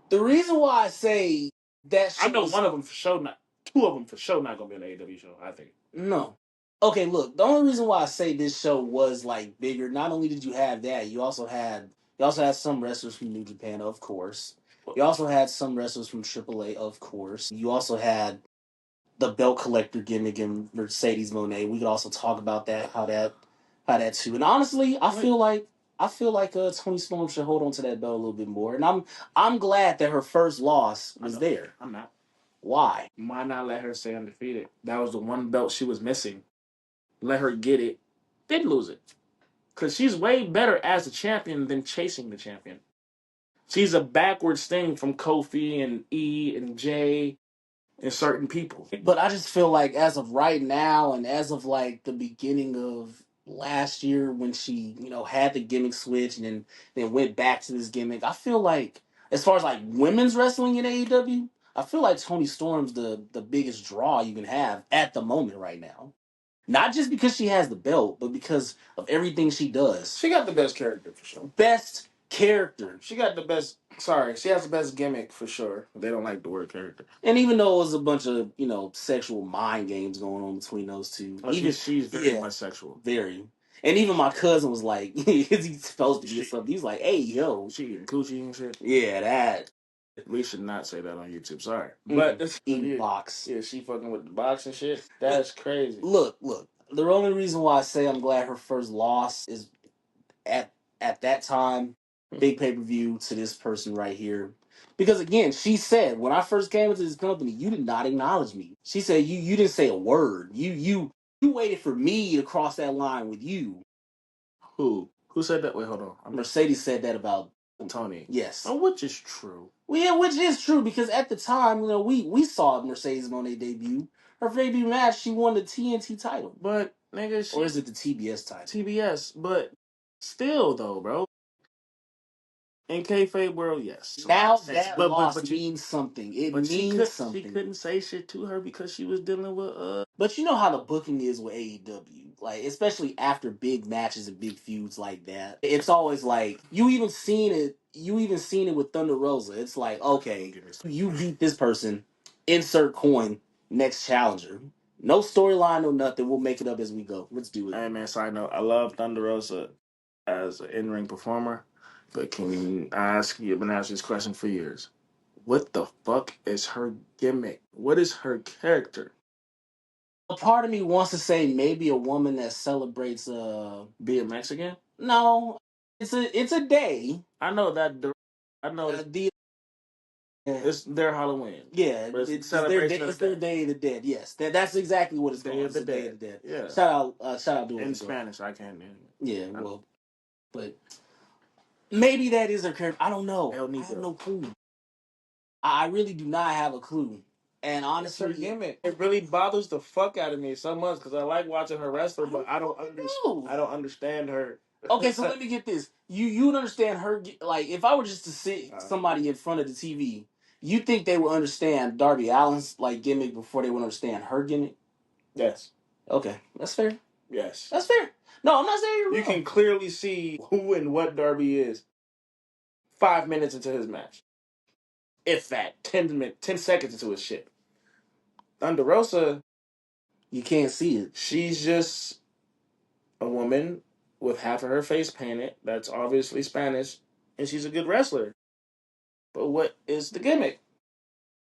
The reason why I say that I know one of them for sure, not 2 of them for sure, not gonna be on the AEW show. I think. No. Okay, look. The only reason why I say this show was like bigger. Not only did you have that, you also had some wrestlers from New Japan, of course. You also had some wrestlers from AAA, of course. You also had the belt collector gimmick and Mercedes Moné. We could also talk about that, how that too. And honestly, I feel like Toni Storm should hold on to that belt a little bit more. And I'm glad that her first loss was there. I'm not. Why? Why not let her stay undefeated? That was the one belt she was missing. Let her get it. Then lose it. Because she's way better as a champion than chasing the champion. She's a backwards thing from Kofi and E and J and certain people. But I just feel like as of right now and as of like the beginning of last year when she, had the gimmick switch and then went back to this gimmick, I feel like as far as like women's wrestling in AEW, I feel like Toni Storm's the biggest draw you can have at the moment right now. Not just because she has the belt, but because of everything she does. She got the best character for sure. Best character. She got the best. Sorry, she has the best gimmick for sure. They don't like the word character. And even though it was a bunch of sexual mind games going on between those two, she's very much sexual. Very. And even my cousin was like, because he's supposed to be something. He's like, hey, yo. She eating coochie and shit. Yeah, that. We should not say that on YouTube. Sorry. But Eating box. Yeah, she fucking with the box and shit. That's crazy. Look. The only reason why I say I'm glad her first loss is at that time, big pay-per-view to this person right here. Because again, she said, when I first came into this company, you did not acknowledge me. She said you didn't say a word. You waited for me to cross that line with you. Who said that? Wait, hold on. Mercedes said that about Tony. Yes. Oh, which is true. Well, yeah, which is true because at the time, we saw Mercedes on their debut. Her debut match, she won the TNT title. But nigga, or is it the TBS title? TBS, but still though, bro. In kayfabe world, yes. Now that loss means something. It means something. She couldn't say shit to her because she was dealing with But you know how the booking is with AEW, like especially after big matches and big feuds like that. It's always like you even seen it with Thunder Rosa. It's like, okay, you beat this person, insert coin, next challenger. No storyline, no nothing. We'll make it up as we go. Let's do it. Hey man, side note, I love Thunder Rosa as an in-ring performer, but can I ask you? I've been asking this question for years. What the fuck is her gimmick? What is her character? A part of me wants to say maybe a woman that celebrates being Mexican. No, it's a day. I know that. I know it's their Halloween. Yeah, it's celebration. It's their Day of the Dead. Yes, that's exactly what it's called. It's the Day of the Dead. Yeah. Shout out to in Spanish. I can't. Yeah, well, but maybe that is her character. I don't know. I have no clue. I really do not have a clue. And honestly, it really bothers the fuck out of me so much because I like watching her wrestle, but I don't understand her. Okay, so let me get this. You would understand her, like if I were just to sit somebody in front of the TV, you think they would understand Darby Allin's like gimmick before they would understand her gimmick? Yes. Okay, that's fair. Yes, that's fair. No, I'm not saying you're wrong. You can clearly see who and what Darby is 5 minutes into his match. If that 10 seconds into his shit. Thunder Rosa, you can't see it. She's just a woman with half of her face painted. That's obviously Spanish, and she's a good wrestler. But what is the gimmick?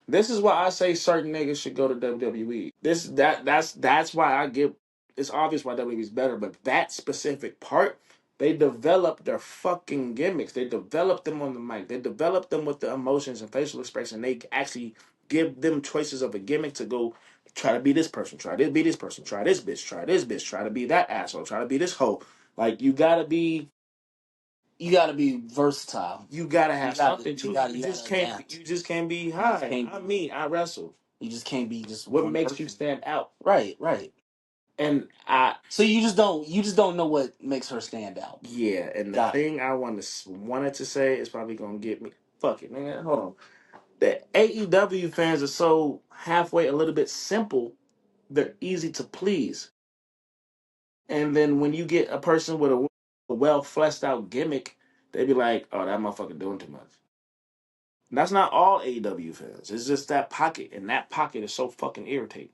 This is why I say certain niggas should go to WWE. That's why I give. It's obvious why WWE is better, but that specific part, they develop their fucking gimmicks. They develop them on the mic. They develop them with the emotions and facial expression. They actually give them choices of a gimmick to go try to be this person, try to be this person, try this bitch, try this bitch, try to be that asshole, try to be this hoe. Like you gotta be versatile. You gotta have something too. You just can't be hi. I'm me. I wrestle. You just can't be just what makes you stand out. Right. And so you just don't know what makes her stand out. Yeah, and the thing I wanted to say is probably gonna get me. Fuck it, man. Hold on. The AEW fans are so halfway a little bit simple. They're easy to please. And then when you get a person with a well fleshed out gimmick, they be like, "Oh, that motherfucker doing too much." That's not all AEW fans. It's just that pocket, and that pocket is so fucking irritating.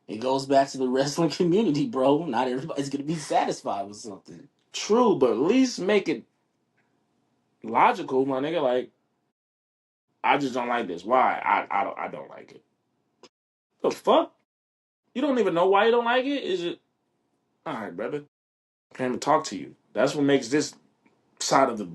It goes back to the wrestling community, bro. Not everybody's gonna be satisfied with something. True, but at least make it logical, my nigga. Like, I just don't like this. Why? I don't like it. The fuck? You don't even know why you don't like it? Is it? All right, brother. Can't even talk to you. That's what makes this side of the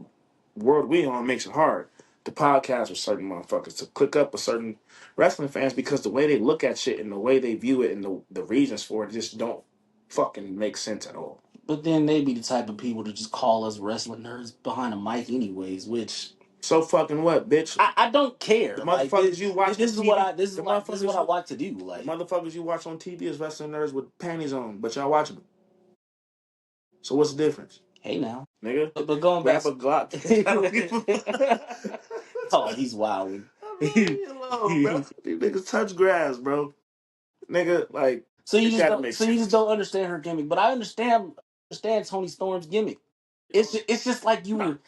world we on makes it hard. The podcast with certain motherfuckers to click up with certain wrestling fans because the way they look at shit and the way they view it and the reasons for it just don't fucking make sense at all. But then they be the type of people to just call us wrestling nerds behind a mic anyways, which so fucking what, bitch? I don't care. The motherfuckers you watch. This is what I like to do. Like the motherfuckers you watch on TV is wrestling nerds with panties on, but y'all watching them. So what's the difference? Hey now, nigga. But going back, grab a Glock. Oh, he's wilding. These niggas touch grass, bro. Nigga, like so you just don't understand her gimmick. But I understand Tony Storm's gimmick. It's just like you were.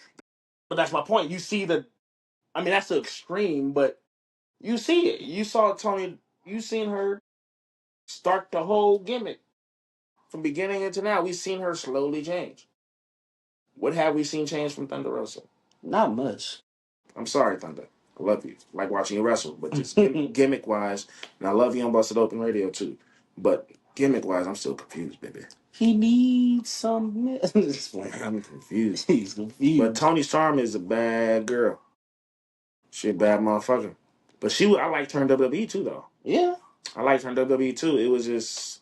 But that's my point. You see that's the extreme, but you see it. You saw Tony. You seen her start the whole gimmick from beginning into now, we've seen her slowly change. What have we seen change from Thunder Rosa? Not much. I'm sorry, Thunder. I love you. I like watching you wrestle, but just gimmick wise, and I love you on Busted Open Radio too. But gimmick wise, I'm still confused, baby. He needs some. I'm confused. He's confused. But Tony Storm is a bad girl. She a bad motherfucker. But I liked her in WWE too, though. Yeah. I liked her in WWE too. It was just,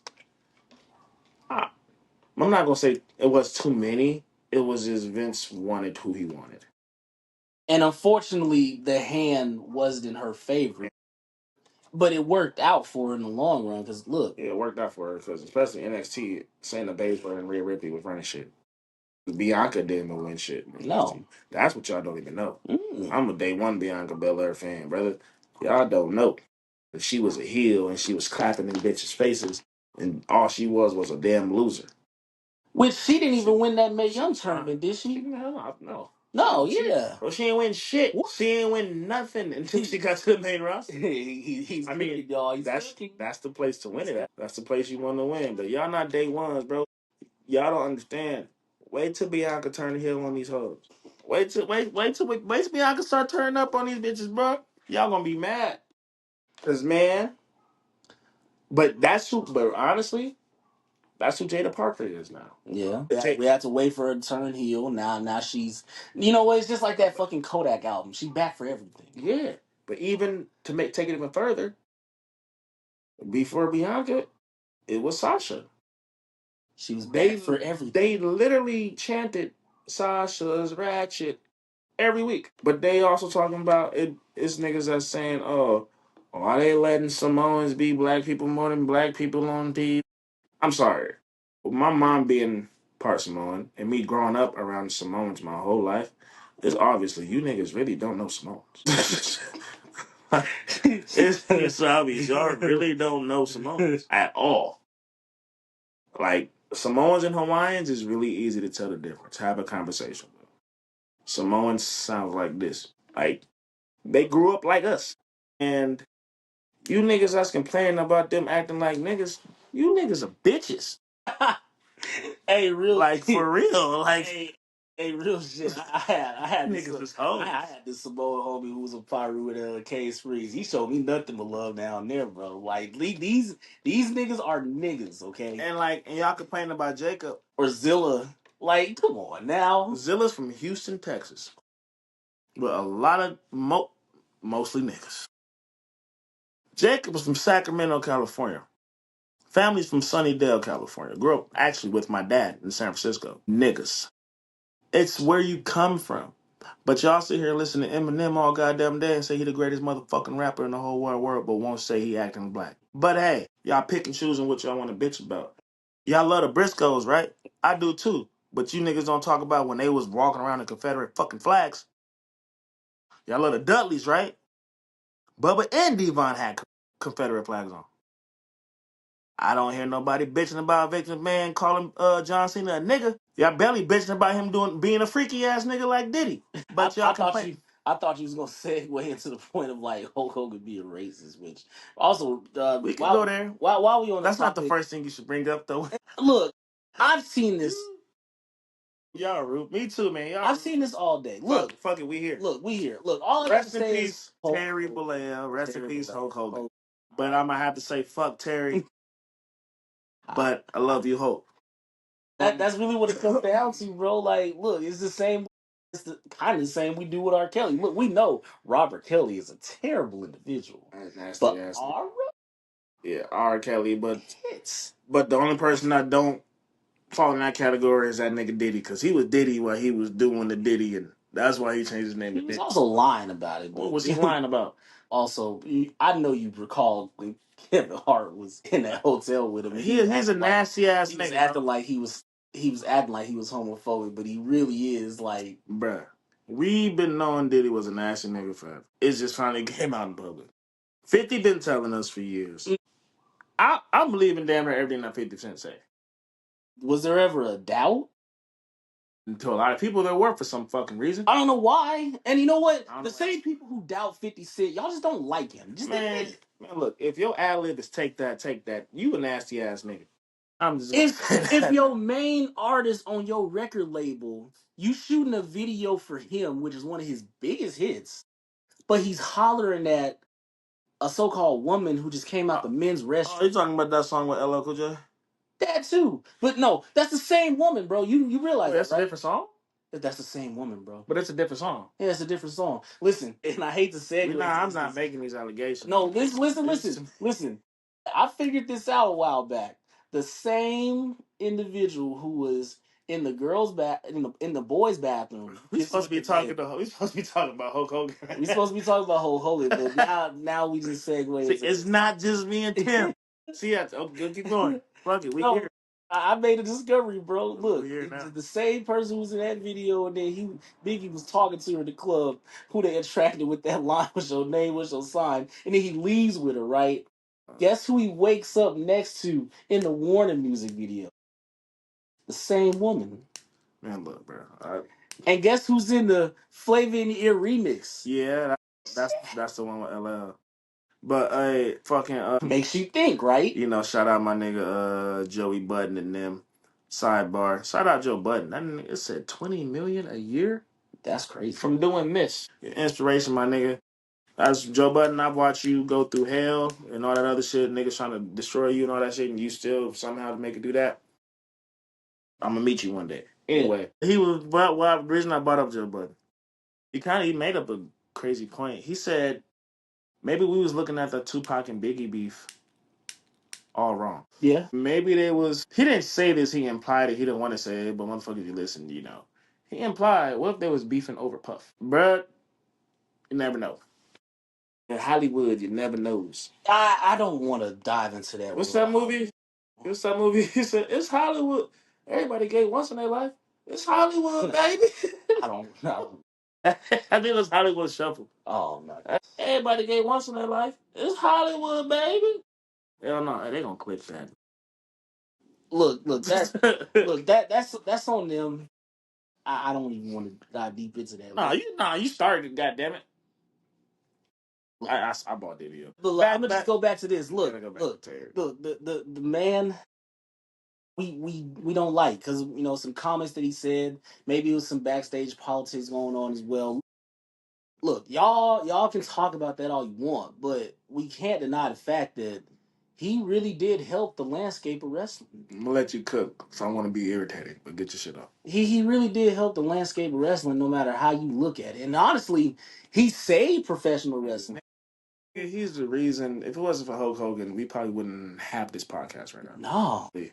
I'm not gonna say it was too many. It was just Vince wanted who he wanted. And unfortunately, the hand wasn't in her favor. But it worked out for her in the long run. Because look, Yeah, it worked out for her because especially NXT, Shayna Baszler and Rhea Ripley was running shit. Bianca didn't win shit. No. That's what y'all don't even know. I'm a day one Bianca Belair fan, brother. Y'all don't know. She was a heel and she was clapping in bitches' faces, and all she was a damn loser. Which she didn't even win that Mae Young tournament, did she? No. No, yeah. Well, she didn't win shit. What? She didn't win nothing until she got to the main roster. He's cooking, y'all. That's the place to win it at. That's the place you want to win. But y'all not day ones, bro. Y'all don't understand. Wait till Bianca turn the heel on these hoes. Wait till Bianca start turning up on these bitches, bro. Y'all gonna be mad. Cause man, but honestly, that's who Jada Parker is now. Yeah. We had to wait for her to turn heel. Now she's, you know what? It's just like that fucking Kodak album. She's back for everything. Yeah. But even to take it even further, before Bianca, it was Sasha. She was back for everything. They literally chanted Sasha's ratchet every week. But they also talking about it's niggas that's saying, why they letting Samoans be black people more than black people on TV? I'm sorry. My mom being part Samoan and me growing up around Samoans my whole life, it's obviously you niggas really don't know Samoans. it's obvious. Y'all really don't know Samoans at all. Like, Samoans and Hawaiians is really easy to tell the difference. Have a conversation. Samoans sound like this. Like, they grew up like us. And you niggas that's complaining about them acting like niggas, you niggas are bitches. Hey, real, like for real. Like, hey, real shit. I had niggas was hoes. I had this Samoan homie who was a pirate with Case Freeze. He showed me nothing but love down there, bro. Like these niggas are niggas, okay? And y'all complaining about Jacob or Zilla. Like, come on now. Zilla's from Houston, Texas, with a lot of mostly niggas. Jacob was from Sacramento, California. Family's from Sunnydale, California. Grew up actually with my dad in San Francisco. Niggas. It's where you come from. But y'all sit here and listen to Eminem all goddamn day and say he the greatest motherfucking rapper in the whole wide world, but won't say he acting black. But hey, y'all pick and choosing what y'all want to bitch about. Y'all love the Briscoes, right? I do too. But you niggas don't talk about when they was walking around in Confederate fucking flags. Y'all love the Dudleys, right? Bubba and Devon had Confederate flags on. I don't hear nobody bitching about Vince McMahon calling John Cena a nigga. Y'all barely bitching about him being a freaky ass nigga like Diddy. But y'all complain. I thought you was gonna segue into the point of like Hulk Hogan being racist, which also we can go there. While we on that's the topic, not the first thing you should bring up though. Look, I've seen this. Y'all rude. Me too, man. I've seen this all day. Look, fuck it, we here. Look, we here. Look, all I rest got to in say peace, is Terry Bollea. Rest in peace, Hulk Hogan. But I'm gonna have to say fuck Terry. But I love you, Hulk. That's really what it comes down to, bro. Like, look, it's the same. It's kind of the same we do with R. Kelly. Look, we know Robert Kelly is a terrible individual. Nasty but ass. Yeah, R. Kelly, but the only person I don't fall in that category is that nigga Diddy, because he was Diddy while he was doing the Diddy, and that's why he changed his name to Diddy. He was also lying about it. What was he lying about? Also, I know you recall when Kevin Hart was in that hotel with him. He's a nasty ass nigga. He was acting like he was acting like he was homophobic, but he really is like, bruh. We've been knowing Diddy was a nasty nigga forever. It just finally came out in public. 50 been telling us for years. I'm believing damn near everything that 50 Cent say. Was there ever a doubt? To a lot of people, there were for some fucking reason. I don't know why. And you know what? The same people who doubt 50 Cent, y'all just don't like him. Just admit it. Man, look, if your ad lib is take that, you a nasty ass nigga. I'm just if your main artist on your record label, you shooting a video for him, which is one of his biggest hits, but he's hollering at a so-called woman who just came out the men's restroom. Oh, you talking about that song with LL Cool J? That too, but no, that's the same woman, bro. You realize that's that, right? a different song? That's the same woman, bro. But it's a different song. Yeah, it's a different song. Listen, and I hate to segue. I'm not making these allegations. No, listen. I figured this out a while back. The same individual who was in the girls' in the boys' bathroom. We supposed to be talking about Hulk Hogan. We supposed to be talking about Hulk Hogan, but now we just segue. See, it's not just me and Tim. See, keep going. Fuck it, we here. I made a discovery, bro. Look, the same person who was in that video, and then Biggie was talking to her in the club, who they attracted with that line, "What's your name? What's your sign?" And then he leaves with her, right? Guess who he wakes up next to in the Warner music video? The same woman. Man, look, bro. And guess who's in the Flavor in the Ear remix? Yeah, that's the one with LL. But fucking makes you think, right? You know, shout out my nigga Joey Budden and them. Sidebar. Shout out Joe Budden. It said 20 million a year. That's crazy. From doing this. Inspiration, my nigga. As Joe Budden, I've watched you go through hell and all that other shit. Niggas trying to destroy you and all that shit, and you still somehow make it do that. I'm gonna meet you one day. Anyway, he was. Well, the reason I brought up Joe Budden, he made up a crazy point. He said maybe we was looking at the Tupac and Biggie beef all wrong. Yeah. Maybe there was. He didn't say this. He implied it. He didn't want to say it, but motherfuckers, you listen, you know. He implied, what if there was beefing over Puff? Bruh, you never know. In Hollywood, you never knows. I don't want to dive into that. What's that movie? What's that movie? He said, it's Hollywood. Everybody gay once in their life. It's Hollywood, baby. I don't know. I think it was Hollywood Shuffle. Oh, no. Everybody gay once in their life. It's Hollywood, baby. Hell no, they gonna quit that. Look, that's on them. I don't even want to dive deep into that. You started, goddammit. I bought the video. But I'm gonna just go back to this. Look, the man we don't like because some comments that he said. Maybe it was some backstage politics going on as well. Look, y'all can talk about that all you want, but we can't deny the fact that he really did help the landscape of wrestling. I'm gonna let you cook, so I don't want to be irritated, but get your shit up. He really did help the landscape of wrestling, no matter how you look at it. And honestly, he saved professional wrestling. He's the reason. If it wasn't for Hulk Hogan, we probably wouldn't have this podcast right now. No.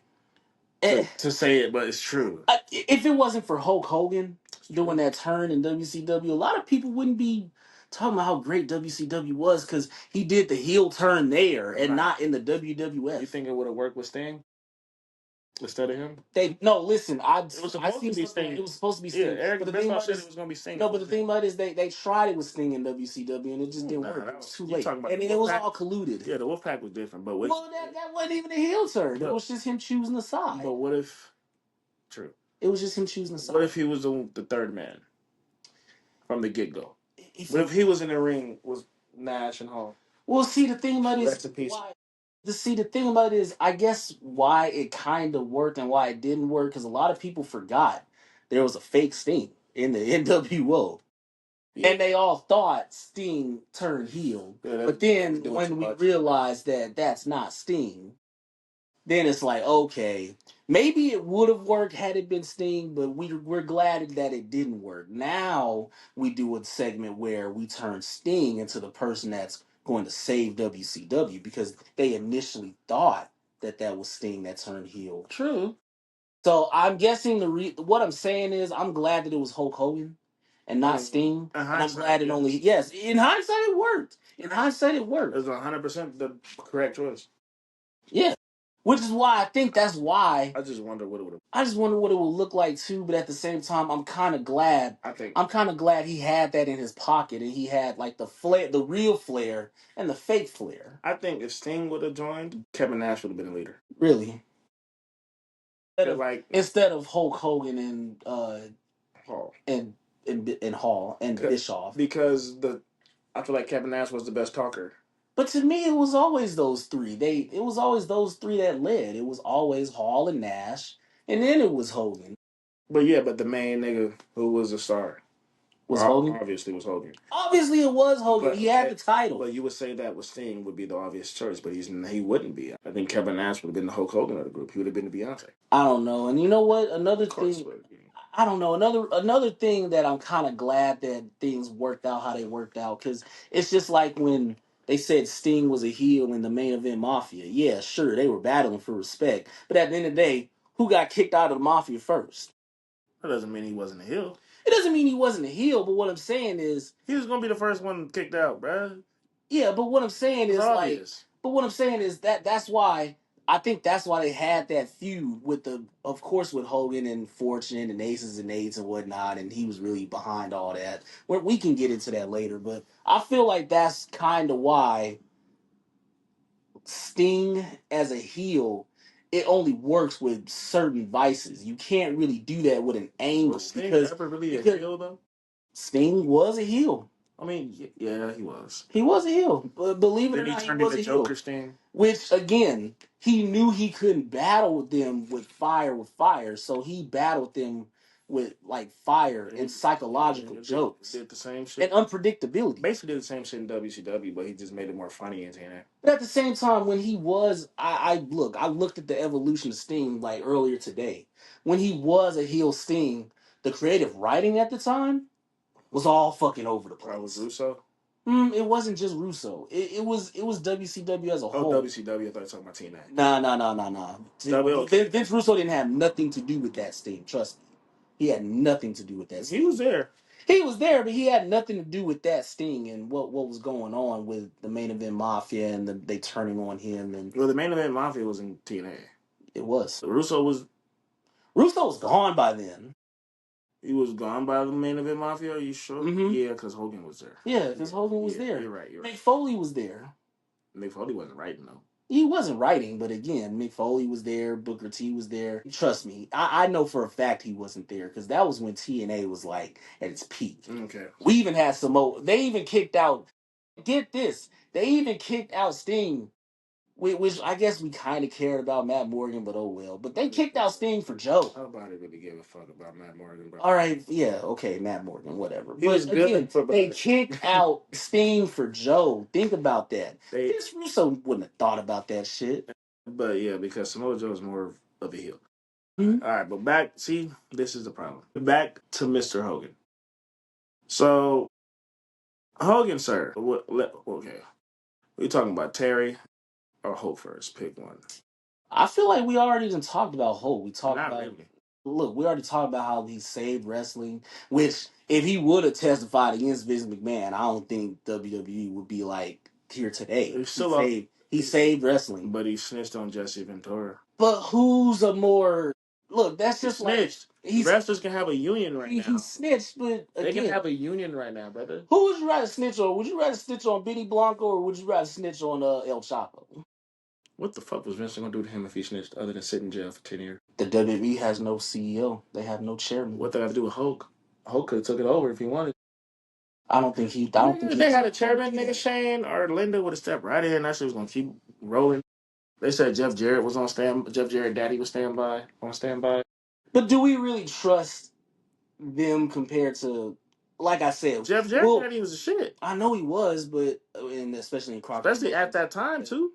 To say it, but it's true. If it wasn't for Hulk Hogan doing that turn in WCW, a lot of people wouldn't be talking about how great WCW was because he did the heel turn there and not in the WWF. You think it would have worked with Sting instead of him? It was supposed to be Sting. It was supposed to be Sting. Yeah, Eric Bischoff said it was going to be Sting. No, but the thing about it is they tried it with Sting in WCW and it just didn't work. It was too late. And it was all colluded. Yeah, the Wolfpack was different, but that wasn't even a heel turn. It was just him choosing the side. But what if? True. It was just him choosing the side. What if he was the third man from the get go? What if he was in the ring with Nash and Hall? Well, see, the thing about it is, I guess why it kind of worked and why it didn't work, because a lot of people forgot there was a fake Sting in the NWO. Yeah. And they all thought Sting turned heel. Yeah, but then when we realized that that's not Sting, then it's like, okay, maybe it would have worked had it been Sting, but we're glad that it didn't work. Now we do a segment where we turn Sting into the person that's going to save WCW because they initially thought that was Sting that turned heel. True. So I'm guessing what I'm saying is I'm glad that it was Hulk Hogan and not Sting. And I'm glad it only... Yes, in hindsight it worked. It was 100% the correct choice. Yeah. Which is why I think that's why... I just wonder what it would have... I just wonder what it would look like too, but at the same time, I'm kind of glad he had that in his pocket and he had like the flair, the real flair and the fake flair. I think if Sting would have joined, Kevin Nash would have been a leader. Really? Instead of Hulk Hogan and Hall and Hall and Bischoff. Because I feel like Kevin Nash was the best talker. But to me, it was always those three. It was always those three that led. It was always Hall and Nash, and then it was Hogan. But yeah, but the main nigga who was a star Was Hogan? obviously was Hogan. Obviously, it was Hogan. But He had the title. But you would say that was Sting would be the obvious choice, but he wouldn't be. I think Kevin Nash would have been the Hulk Hogan of the group. He would have been the Beyonce. I don't know. And you know what? Another thing. I don't know. Another thing that I'm kind of glad that things worked out how they worked out, because it's just like when they said Sting was a heel in the Main Event Mafia. Yeah, sure, they were battling for respect, but at the end of the day, who got kicked out of the Mafia first? That doesn't mean he wasn't a heel. It doesn't mean he wasn't a heel, but what I'm saying is he was gonna be the first one kicked out, bruh. Yeah, but what I'm saying is obvious. That's why I think that's why they had that feud with of course, with Hogan and Fortune and Aces and Eights and whatnot, and he was really behind all that. We can get into that later, but I feel like that's kind of why Sting as a heel, it only works with certain vices. You can't really do that with an angle. Was Sting ever really a heel though? Sting was a heel. I mean, yeah, he was. He was a heel. But believe it or not, he was a heel. Joker Sting. Which, again, he knew he couldn't battle them with fire, so he battled them with, like, fire and psychological jokes. Did the same shit. And unpredictability. Basically did the same shit in WCW, but he just made it more funny in TNA. But at the same time, when he was... I looked at the evolution of Sting, like, earlier today. When he was a heel Sting, the creative writing at the time was all fucking over the place. That was Russo? It wasn't just Russo. It was WCW as a whole. Oh, WCW. I thought you were talking about TNA. Nah. Vince Russo didn't have nothing to do with that Sting. Trust me. He had nothing to do with that Sting. He was there. He was there, but he had nothing to do with that Sting and what was going on with the Main Event Mafia and they turning on him. Well, the Main Event Mafia was in TNA. It was. Russo was gone by then. He was gone by the Main Event Mafia? Are you sure? Mm-hmm. Yeah, because Hogan was there. Yeah, because Hogan was there. You're right. Mick Foley was there. Mick Foley wasn't writing, though. He wasn't writing, but again, Mick Foley was there. Booker T was there. Trust me, I know for a fact he wasn't there because that was when TNA was like at its peak. Okay. We even had Samoa. They even kicked out. Get this. They even kicked out Sting, which I guess we kind of cared about Matt Morgan, but oh well. But they kicked out Sting for Joe. Nobody really gave a fuck about Matt Morgan, bro. All right, yeah, okay, Matt Morgan, whatever. He was good again, they kicked out Sting for Joe. Think about that. Vince Russo wouldn't have thought about that shit. But yeah, because Samoa Joe is more of a heel. Mm-hmm. All right, but this is the problem. Back to Mr. Hogan. So, Hogan, sir. Okay. Are you talking about Terry or Hope first? Pick one. I feel like we already even talked about Hope. We talked about... Really. Look, we already talked about how he saved wrestling, which if he would have testified against Vince McMahon, I don't think WWE would be like here today. He saved wrestling. But he snitched on Jesse Ventura. But who's a more... Look, that's just snitched. Wrestlers can have a union now. He snitched, but again, they can have a union right now, brother. Who would you rather snitch on? Would you rather snitch on Benny Blanco or would you rather snitch on El Chapo? What the fuck was Vince gonna do to him if he snitched other than sit in jail for 10 years? The WWE has no CEO. They have no chairman. What they have to do with Hulk? Hulk could have took it over if he wanted. I don't think they had a chairman, nigga. Shane or Linda would have stepped right in. That shit was gonna keep rolling. They said Jeff Jarrett was on stand. Jeff Jarrett daddy was on standby. But do we really trust them compared to, like I said, Jeff Jarrett daddy was a shit. I know he was, but and especially in Crockett, especially at that time too.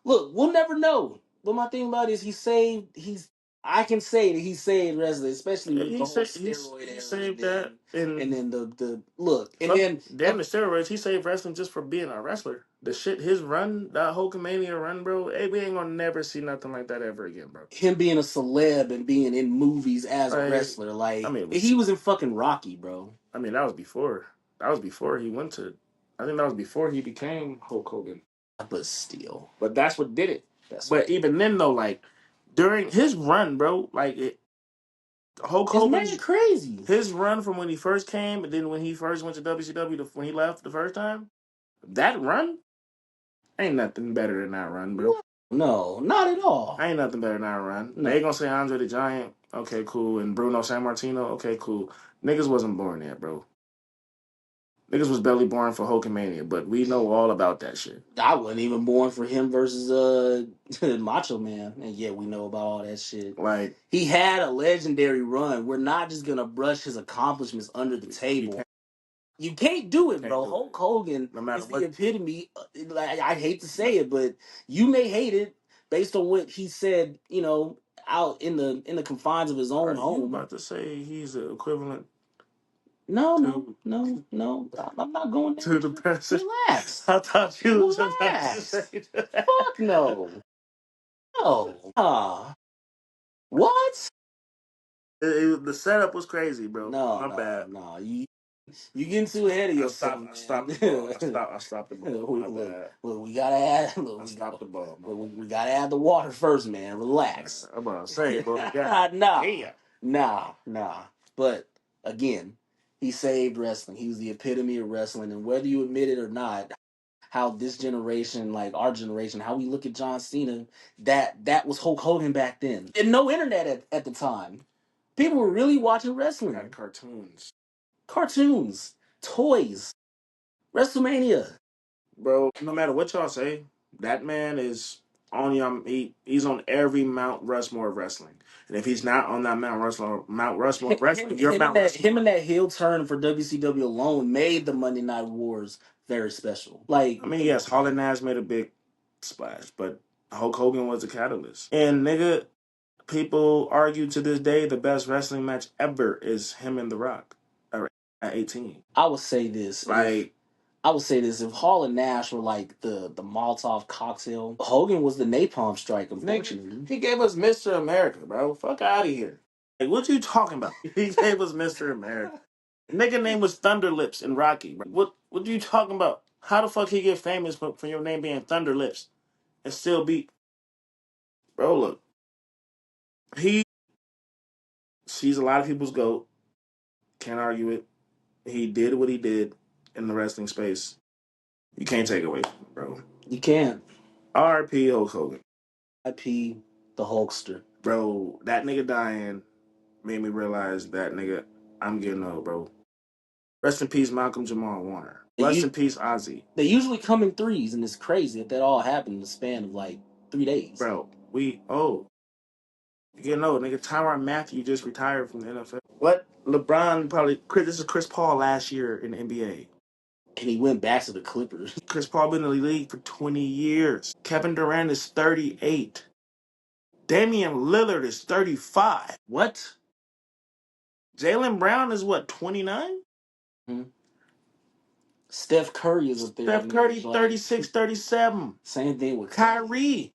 Look, we'll never know. But my thing about it is I can say that he saved wrestling, especially with the whole steroid era. He saved that, and then the look, and then the steroids. He saved wrestling just for being a wrestler. The shit, his run, that Hulkamania run, bro. Hey, we ain't gonna never see nothing like that ever again, bro. Him being a celeb and being in movies as a wrestler, he was in fucking Rocky, bro. I mean, that was before. He went to. I think that was before he became Hulk Hogan. But still, that's what did it. Even then, though, like during his run, bro, like Hulk Hogan, crazy. His run from when he first came, and then when he first went to WCW, when he left the first time, that run ain't nothing better than that run, bro. No, not at all. Ain't nothing better than that run. No. They gonna say Andre the Giant, okay, cool, and Bruno Sammartino, okay, cool. Niggas wasn't born yet, bro. Niggas was barely born for Hulkamania, but we know all about that shit. I wasn't even born for him versus Macho Man, and yet we know about all that shit. Like, he had a legendary run. We're not just gonna brush his accomplishments under the table. You can't do it, bro. Hulk Hogan is the epitome. Like, I hate to say it, but you may hate it based on what he said. Out in the confines of his own home. You about to say he's the equivalent? No. I'm not going there. To the president. Relax. I thought you was about to Relax. say that. Fuck no. No. What? The setup was crazy, bro. No, My bad. no. You getting too ahead of yourself. I stopped the ball. I stopped the ball. My bad. Look, we gotta add. I stopped the ball. We gotta add the water first, man. Relax. I'm about to say, bro. Nah. But again, he saved wrestling. He was the epitome of wrestling, and whether you admit it or not, how this generation, like our generation, how we look at John Cena, that was Hulk Hogan back then. And no internet at the time. People were really watching wrestling. Had Cartoons, toys, WrestleMania. Bro, no matter what y'all say, that man is on he's on every Mount Rushmore of wrestling. And if he's not on that Mount Rushmore of wrestling, you're Mount Rushmore. Him and that heel turn for WCW alone made the Monday Night Wars very special. Like, I mean, yes, Hall and Nash made a big splash, but Hulk Hogan was the catalyst. And nigga, people argue to this day the best wrestling match ever is him and The Rock at 18. I would say this. If Hall and Nash were like the Molotov cocktail, Hogan was the napalm strike, unfortunately. He gave us Mr. America, bro. Fuck out of here. Like, what you talking about? He gave us Mr. America. Nigga name was Thunder Lips in Rocky. Bro. What you talking about? How the fuck he get famous for your name being Thunder Lips and still be... Bro, look. He's a lot of people's GOAT. Can't argue it. He did what he did in the wrestling space. You can't take it away from him, bro. You can't. R.I.P. Hulk Hogan. R.I.P. the Hulkster. Bro, that nigga dying made me realize that nigga, I'm getting old, bro. Rest in peace, Malcolm Jamal Warner. Rest in peace, Ozzy. They usually come in threes, and it's crazy that all happened in the span of like 3 days. Bro, we old. You getting old, nigga. Tyrann Mathieu just retired from the NFL. What? LeBron this is Chris Paul last year in the NBA. And he went back to the Clippers. Chris Paul been in the league for 20 years. Kevin Durant is 38. Damian Lillard is 35. What? Jaylen Brown is what, 29? Mm-hmm. Steph Curry is up there. Steph Curry, 36, 37. Same thing with Kyrie.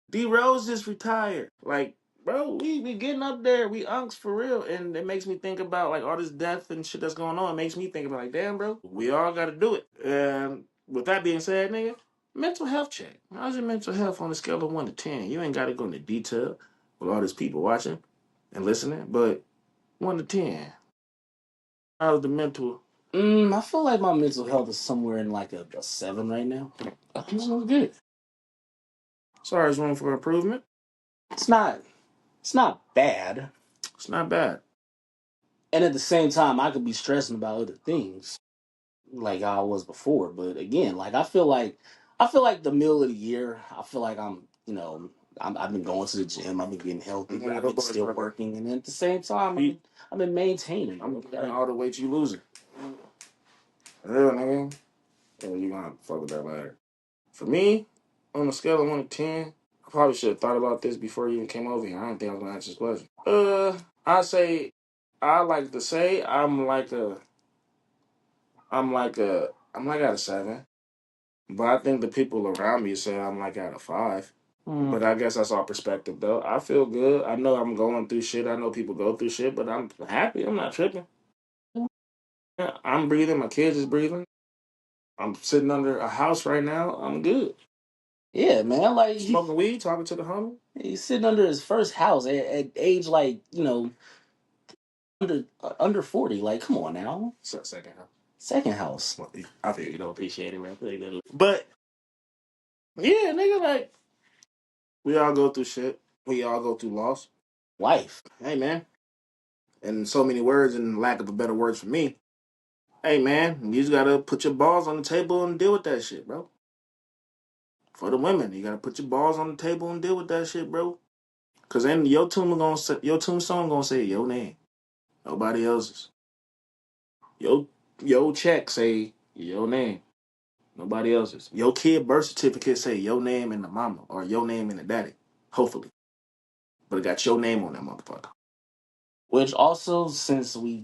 D Rose just retired. Like, bro, we getting up there. We unks for real. And it makes me think about like all this death and shit that's going on. It makes me think about like, damn, bro, we all got to do it. And with that being said, nigga, mental health check. How's your mental health on a scale of 1 to 10? You ain't got to go into detail with all these people watching and listening, but 1 to 10. How's the mental? I feel like my mental health is somewhere in like a 7 right now. It's good. Sorry, there's room for improvement. It's not bad. It's not bad. And at the same time, I could be stressing about other things, like how I was before. But again, like I feel like the middle of the year, I feel like I've been going to the gym, I've been getting healthy, but I've been still working, and at the same time, I've been maintaining. I'm all the weight you losing. Yeah, nigga. Yeah, you gonna fuck with that later. For me, on a scale of 1 to 10, I probably should have thought about this before you even came over here. I didn't think I was gonna ask this question. I like to say I'm like at a 7. But I think the people around me say I'm like at a 5. But I guess that's all perspective though. I feel good. I know I'm going through shit. I know people go through shit, but I'm happy. I'm not tripping. Yeah, I'm breathing. My kids is breathing. I'm sitting under a house right now. I'm good. Yeah, man. Like smoking weed, talking to the homie. He's sitting under his first house at age like under 40. Like, come on now. Second house. Second house. Well, I feel you don't appreciate it, man. But yeah, nigga, like we all go through shit. We all go through loss. Life. Hey, man. And so many words, and lack of a better words for me, Hey man, you just gotta put your balls on the table and deal with that shit, bro. For the women, you gotta put your balls on the table and deal with that shit, bro. Cause then your tombstone gonna say your name, nobody else's. Your your check say your name, nobody else's. Your kid birth certificate say your name and the mama or your name and the daddy. Hopefully, but it got your name on that motherfucker. Which also, since we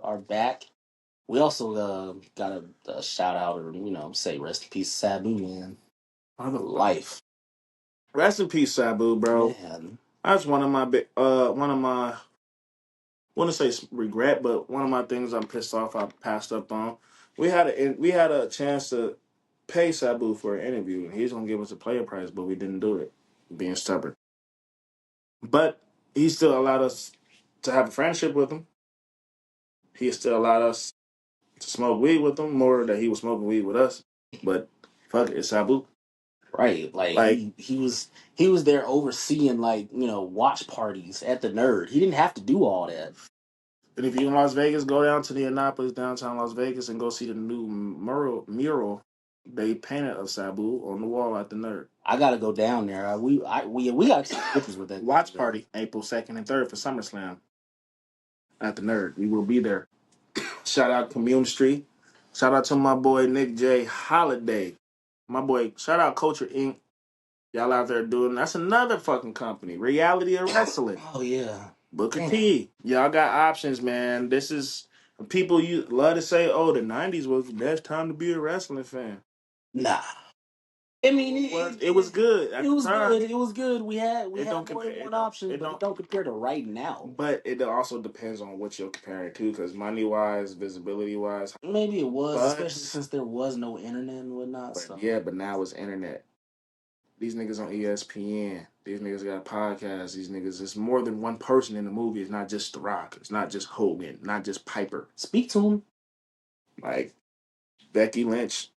are back, we also got a shout out or say rest in peace, Sabu man, life Rest in peace, Sabu, bro. man. That's one of my want to say regret, but one of my things I'm pissed off I passed up on. We had a chance to pay Sabu for an interview, and he's gonna give us a player prize, but we didn't do it, being stubborn. But he still allowed us to have a friendship with him. He still allowed us to smoke weed with him more than he was smoking weed with us. But fuck it, it's Sabu. Right, like Like, he was there overseeing like watch parties at the Nerd. He didn't have to do all that. and if you're in Las Vegas, go down to the Annapolis, downtown Las Vegas, and go see the new mural they painted of Sabu on the wall at the Nerd. I gotta go down there. We got to take pictures with that Watch party April 2nd and 3rd for SummerSlam at the Nerd. We will be there. Shout out Commune Street. Shout out to my boy Nick J. Holiday. My boy, shout out Culture Inc. Y'all out there doing that's another fucking company. Reality of Wrestling. Oh yeah, Booker T. Y'all got options, man. This is people you love to say, oh, the 90s was the best time to be a wrestling fan. nah. I mean, It was good. It was good. It was good. We had more than one option, but it don't compare to right now. But it also depends on what you're comparing to, because money wise, visibility wise, Maybe it was, especially since there was no internet and whatnot. but So yeah, but now it's internet. These niggas on ESPN. These niggas got podcasts. These niggas, it's more than one person in the movie. It's not just The Rock. It's not just Hogan. Not just Piper. speak to him. Like Becky Lynch.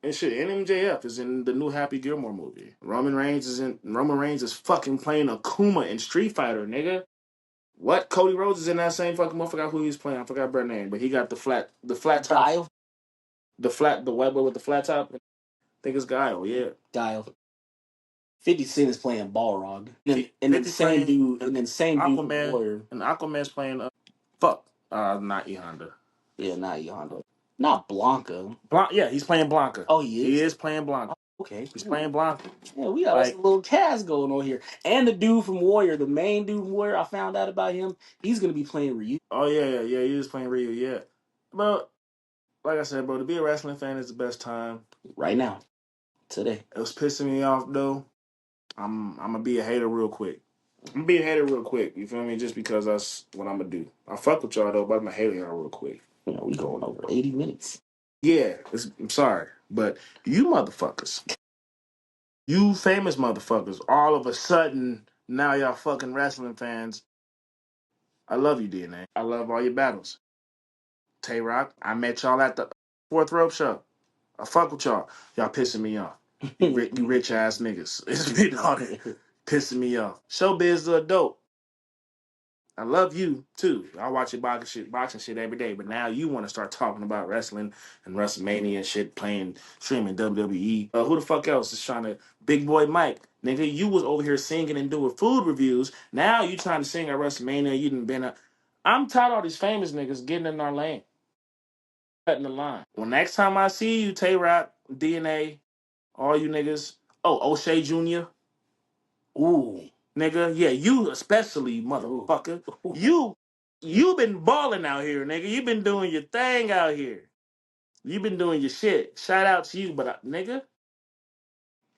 And shit, NMJF is in the new Happy Gilmore movie. Roman Reigns is fucking playing Akuma in Street Fighter, nigga. What? Cody Rhodes is in that same fucking. I forgot who he's playing. I forgot her name, but he got the flat top, Guile. the white boy with the flat top. I think it's Guile. Yeah, Guile. 50 Cent is playing Balrog, and then 50 playing same dude from Aquaman, Warrior. and Aquaman's playing. Fuck. Not E Honda. Yeah, not Yonda. Not Blanca. Yeah, he's playing Blanca. Oh, he is? He is playing Blanca. Oh, okay. He's playing Blanca. Yeah, we got us a little cast going on here. And the dude from Warrior, the main dude from Warrior, I found out about him. He's going to be playing Ryu. Oh, yeah. He is playing Ryu, yeah. But, like I said, bro, to be a wrestling fan is the best time. Right now. Today. It was pissing me off, though. I'm going to be a hater real quick. You feel me? Just because that's what I'm going to do. I fuck with y'all, though, but I'm going to hate y'all real quick. We going over 80 minutes. Yeah, I'm sorry. But you motherfuckers. You famous motherfuckers. All of a sudden, now y'all fucking wrestling fans. I love you, DNA. I love all your battles. Tay-Rock, I met y'all at the Fourth Rope show. I fuck with y'all. Y'all pissing me off. You rich ass niggas. It's been all pissing me off. Showbiz the dope. I love you too. I watch your boxing shit every day. But now you want to start talking about wrestling and WrestleMania and shit, streaming WWE. Who the fuck else is trying to? Big Boy Mike, nigga, you was over here singing and doing food reviews. Now you trying to sing at WrestleMania. You didn't been up. I'm tired of all these famous niggas getting in our lane, cutting the line. Well, next time I see you, Tay Rock, DNA, all you niggas. Oh, O'Shea Jr. Ooh, nigga, yeah, you especially, motherfucker. You been balling out here, nigga. You been doing your thing out here. You been doing your shit. Shout out to you, but nigga,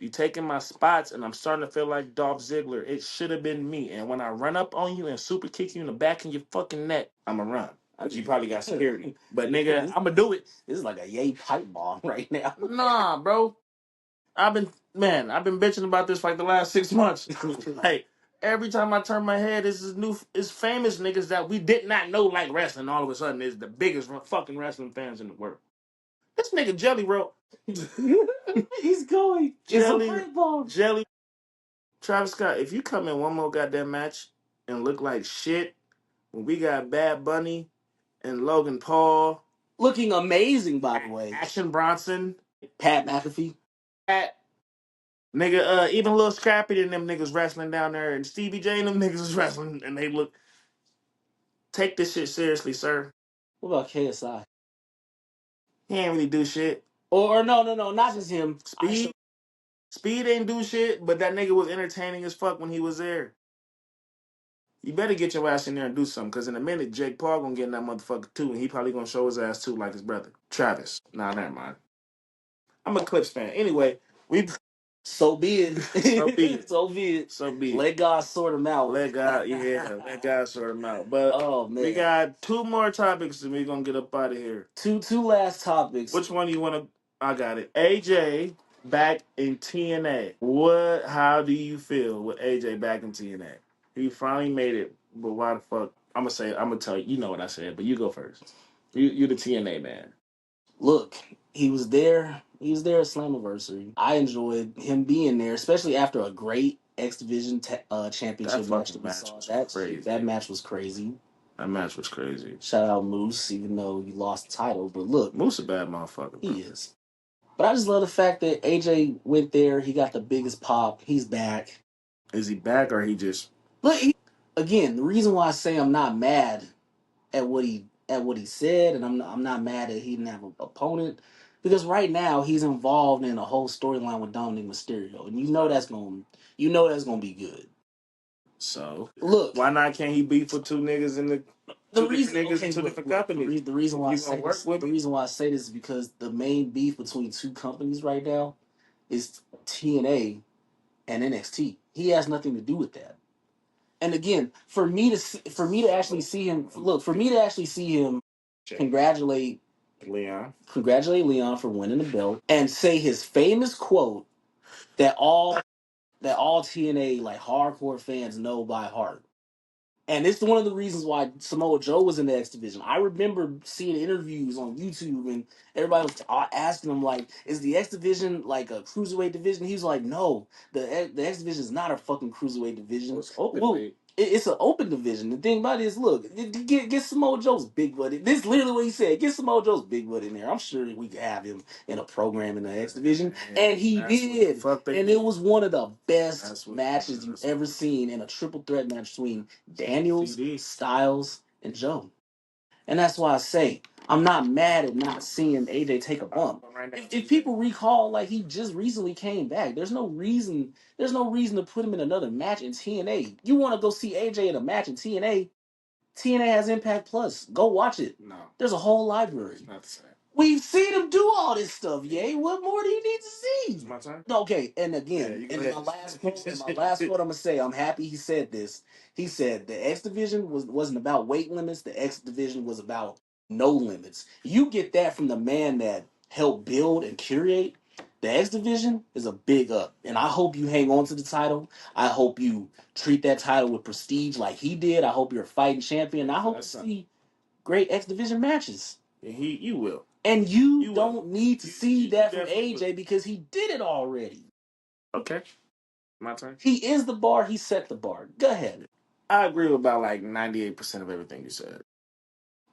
you taking my spots, and I'm starting to feel like Dolph Ziggler. It should have been me. And when I run up on you and super kick you in the back of your fucking neck, I'ma run. You probably got security, but nigga, I'ma do it. This is like a Yae pipe bomb right now. Nah, bro. I've been bitching about this for like the last 6 months. Like every time I turn my head, it's famous niggas that we did not know like wrestling. All of a sudden, is the biggest fucking wrestling fans in the world. This nigga Jelly wrote. He's going. Jelly, it's a pipe bomb. Jelly. Travis Scott, if you come in one more goddamn match and look like shit, when we got Bad Bunny and Logan Paul looking amazing, by the way. Action Bronson, Pat McAfee. Nigga, even a little Scrappy and them niggas wrestling down there, and Stevie J and them niggas was wrestling, and they look. Take this shit seriously, sir. What about KSI? He ain't really do shit. Or no, not just him. Speed ain't do shit, but that nigga was entertaining as fuck when he was there. You better get your ass in there and do something, because in a minute, Jake Paul gonna get in that motherfucker too, and he probably gonna show his ass too, like his brother. Travis. Nah, never mind. I'm a Clips fan. Anyway, so be it. So be it. So be it. So be it. Let God sort him out. Let God sort him out. But oh man, we got 2 more topics and we're gonna get up out of here. Two last topics. Which one do you wanna I got it. AJ back in TNA. How do you feel with AJ back in TNA? He finally made it, but why the fuck? I'm gonna tell you, you know what I said, but you go first. You the TNA man. Look, he was there. He was there at Slammiversary. I enjoyed him being there, especially after a great X Division championship match that we saw. That match was crazy. That match was crazy. Shout out Moose, even though he lost the title. But look, Moose a bad motherfucker. Bro. He is. But I just love the fact that AJ went there. He got the biggest pop. He's back. Is he back or he just? Look, again, the reason why I say I'm not mad at what he said, and I'm not mad that he didn't have an opponent, because right now he's involved in a whole storyline with Dominic Mysterio, and you know that's gonna be good. So look, why not? Can't he beef with 2 niggas in the different companies? The reason why I say this is because the main beef between 2 companies right now is TNA and NXT. He has nothing to do with that. And again, for me to actually see him congratulate Leon for winning the belt and say his famous quote that all TNA like hardcore fans know by heart. And it's one of the reasons why Samoa Joe was in the X Division. I remember seeing interviews on YouTube and everybody was asking him, like, is the X Division like a cruiserweight division? He's like, no, the X Division is not a fucking cruiserweight division. Well, it's open. It's an open division. The thing about it is, look, get Samoa Joe's big butt. This is literally what he said. Get Samoa Joe's big butt in there. I'm sure we could have him in a program in the X Division. And he did. And it was one of the best matches you've ever seen in a triple threat match between Daniels, Styles, and Joe. And that's why I say I'm not mad at not seeing AJ take a bump. If people recall, like, he just recently came back, there's no reason to put him in another match in TNA. You want to go see AJ in a match in TNA? TNA has Impact Plus. Go watch it. No, there's a whole library. It's not the same. We've seen him do all this stuff, Yae. What more do you need to see? It's my turn. Okay, and again, my last quote, I'm gonna say, I'm happy he said this. He said the X Division wasn't about weight limits. The X Division was about no limits. You get that from the man that helped build and curate. The X Division is a big up, and I hope you hang on to the title. I hope you treat that title with prestige like he did. I hope you're a fighting champion. I hope you see great X Division matches. And you will. And you don't need to see that from AJ because he did it already. Okay. My turn. He is the bar. He set the bar. Go ahead. I agree with about like 98% of everything you said.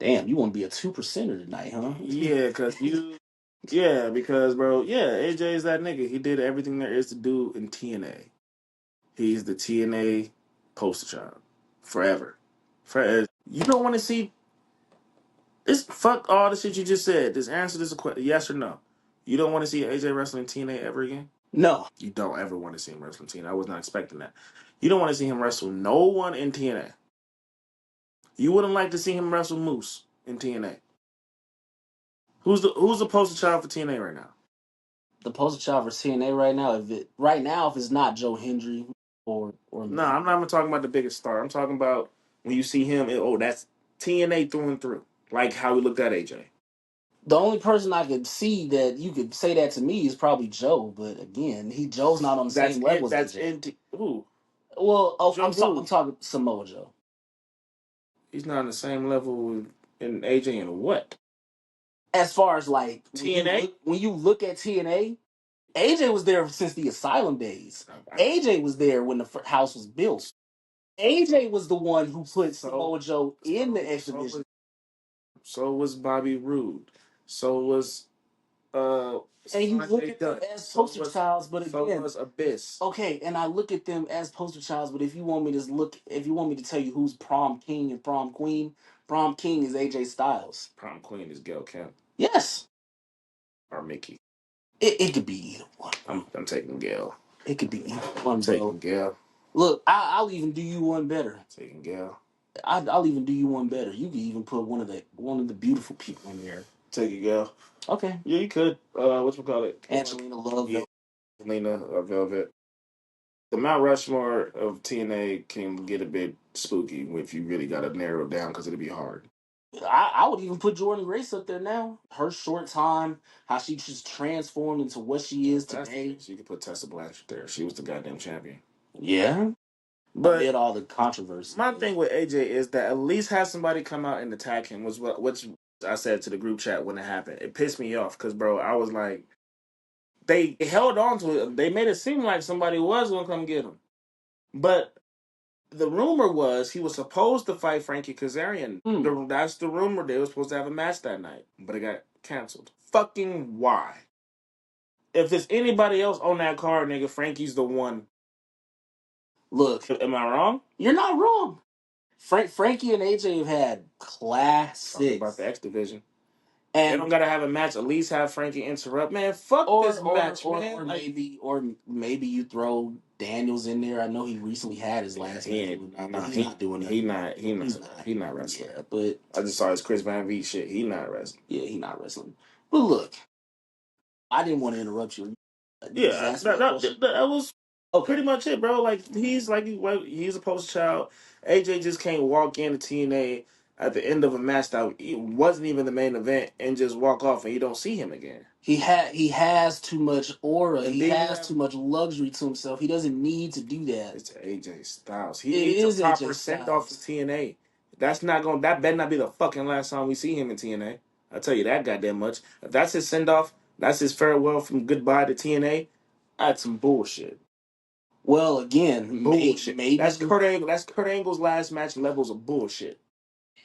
Damn, you want to be a 2%er tonight, huh? Yeah, because bro, AJ is that nigga. He did everything there is to do in TNA. He's the TNA poster child. Forever. You don't want to see this. Fuck all the shit you just said. Just answer this question, yes or no. You don't want to see AJ wrestling TNA ever again? No. You don't ever want to see him wrestling TNA. I was not expecting that. You don't want to see him wrestle no one in TNA. You wouldn't like to see him wrestle Moose in TNA. Who's the poster child for TNA right now? The poster child for TNA right now, if it's not Joe Hendry or no, I'm not even talking about the biggest star. I'm talking about when you see him, that's TNA through and through. Like how we looked at AJ. The only person I could see that you could say that to me is probably Joe, but again, Joe's not on the same level as AJ. Who? Well, I'm talking Samoa Joe. He's not on the same level in AJ and what? As far as like TNA, when you look at TNA, AJ was there since the Asylum days. AJ was there when the house was built. AJ was the one who put Samoa Joe in the X Division. So was Bobby Roode. So was And you look at them as poster childs, but so again, was Abyss. okay, and I look at them as poster childs, but if you want me to tell you who's prom king and prom queen, prom king is AJ Styles. Prom queen is Gail Kim Yes. or Mickey. It could be either one. I'm taking Gail. It could be either one, bro. Taking Gail. Look, I'll even do you one better. Taking Gail. I'll even do you one better. You could even put one of the beautiful people in there. Taking Gail. Okay. Yeah, you could. Whatchamacallit? Angelina Love. Yeah. Angelina Velvet. The Mount Rushmore of TNA can get a bit spooky if you really got to narrow it down because it'll be hard. I would even put Jordan Grace up there now. Her short time, how she just transformed into what she is today. So you could put Tessa Blanchard there. She was the goddamn champion. Yeah. But amid all the controversy. my thing with AJ is that at least have somebody come out and attack him, which I said to the group chat when it happened. It pissed me off because, bro, I was like, they held on to it. They made it seem like somebody was going to come get him. But the rumor was he was supposed to fight Frankie Kazarian. That's the rumor. They were supposed to have a match that night, but it got canceled. Fucking why? If there's anybody else on that card, nigga, Frankie's the one. Look, am I wrong? You're not wrong. Frankie and AJ have had classics. Talking about the X Division. And they don't gotta have a match. At least have Frankie interrupt, man. Fuck this match, man. Or maybe you throw Daniels in there. I know he recently had his last. He's not doing that. He not wrestling. Yeah, but I just saw his Chris Van Vliet shit. He not wrestling. Yeah, he not wrestling. But look, I didn't want to interrupt you. Yeah, that was pretty much it, bro. Like he's a poster child. AJ just can't walk into TNA at the end of a match that wasn't even the main event and just walk off and you don't see him again. He has too much aura. And he has too much luxury to himself. He doesn't need to do that. It's AJ Styles. He needs a proper send off to TNA. That better not be the fucking last time we see him in TNA. I'll tell you that goddamn much. If that's his send off, that's his farewell from goodbye to TNA. That's some bullshit. Well, again, bullshit. Maybe that's Kurt Angle. That's Kurt Angle's last match levels of bullshit.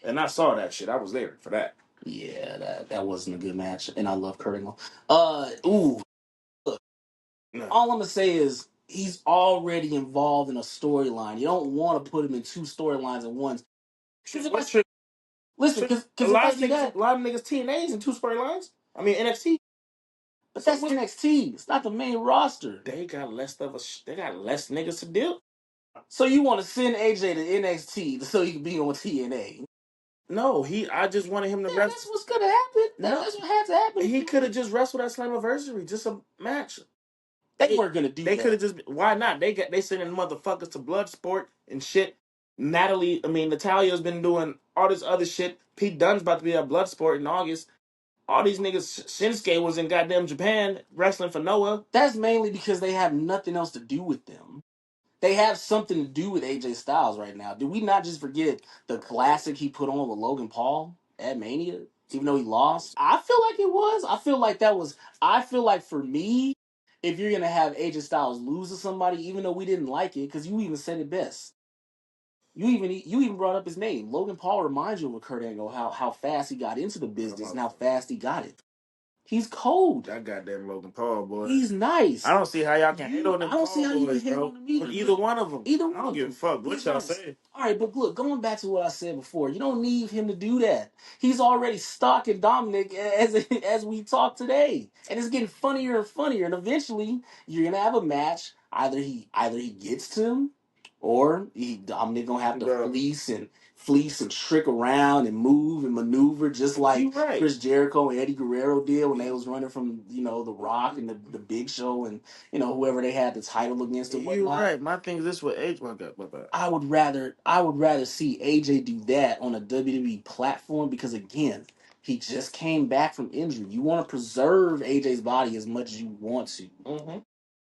And I saw that shit. I was there for that. Yeah, that wasn't a good match, and I love Kurt Angle. Look, all I'm gonna say is he's already involved in a storyline. You don't want to put him in two storylines at once. Listen, because a lot of niggas TNA's in two storylines. I mean NXT. But that's NXT. It's not the main roster. They got less niggas to deal. So you want to send AJ to NXT so he can be on TNA? No, I just wanted him to wrestle. That's what's gonna happen. That's what had to happen. He could have just wrestled at Slammiversary, just a match. They weren't gonna do that. They could have just. Why not? They sending motherfuckers to Bloodsport and shit. Natalia's been doing all this other shit. Pete Dunne's about to be at Bloodsport in August. All these niggas, Shinsuke was in goddamn Japan wrestling for Noah. That's mainly because they have nothing else to do with them. They have something to do with AJ Styles right now. Did we not just forget the classic he put on with Logan Paul at Mania, even though he lost? I feel like it was. I feel like for me, if you're going to have AJ Styles lose to somebody, even though we didn't like it, because you even said it best. You even brought up his name. Logan Paul reminds you of Kurt Angle, how fast he got into the business and how fast he got it. He's cold. That goddamn Logan Paul, boy. He's nice. I don't see how y'all can hate on them. I don't see how you can hate on him either. Either one of them. Either one. I don't give a fuck what y'all say. All right, but look, going back to what I said before, you don't need him to do that. He's already stalking Dominic as we talk today, and it's getting funnier and funnier. And eventually, you're gonna have a match. Either he gets to him, or Dominic gonna have to fleece and trick around and move and maneuver just like Chris Jericho and Eddie Guerrero did when they was running from the Rocc and the Big Show and whoever they had the title against. You're right. My thing is this with AJ. I would rather see AJ do that on a WWE platform because again, he just came back from injury. You want to preserve AJ's body as much as you want to. Mm-hmm.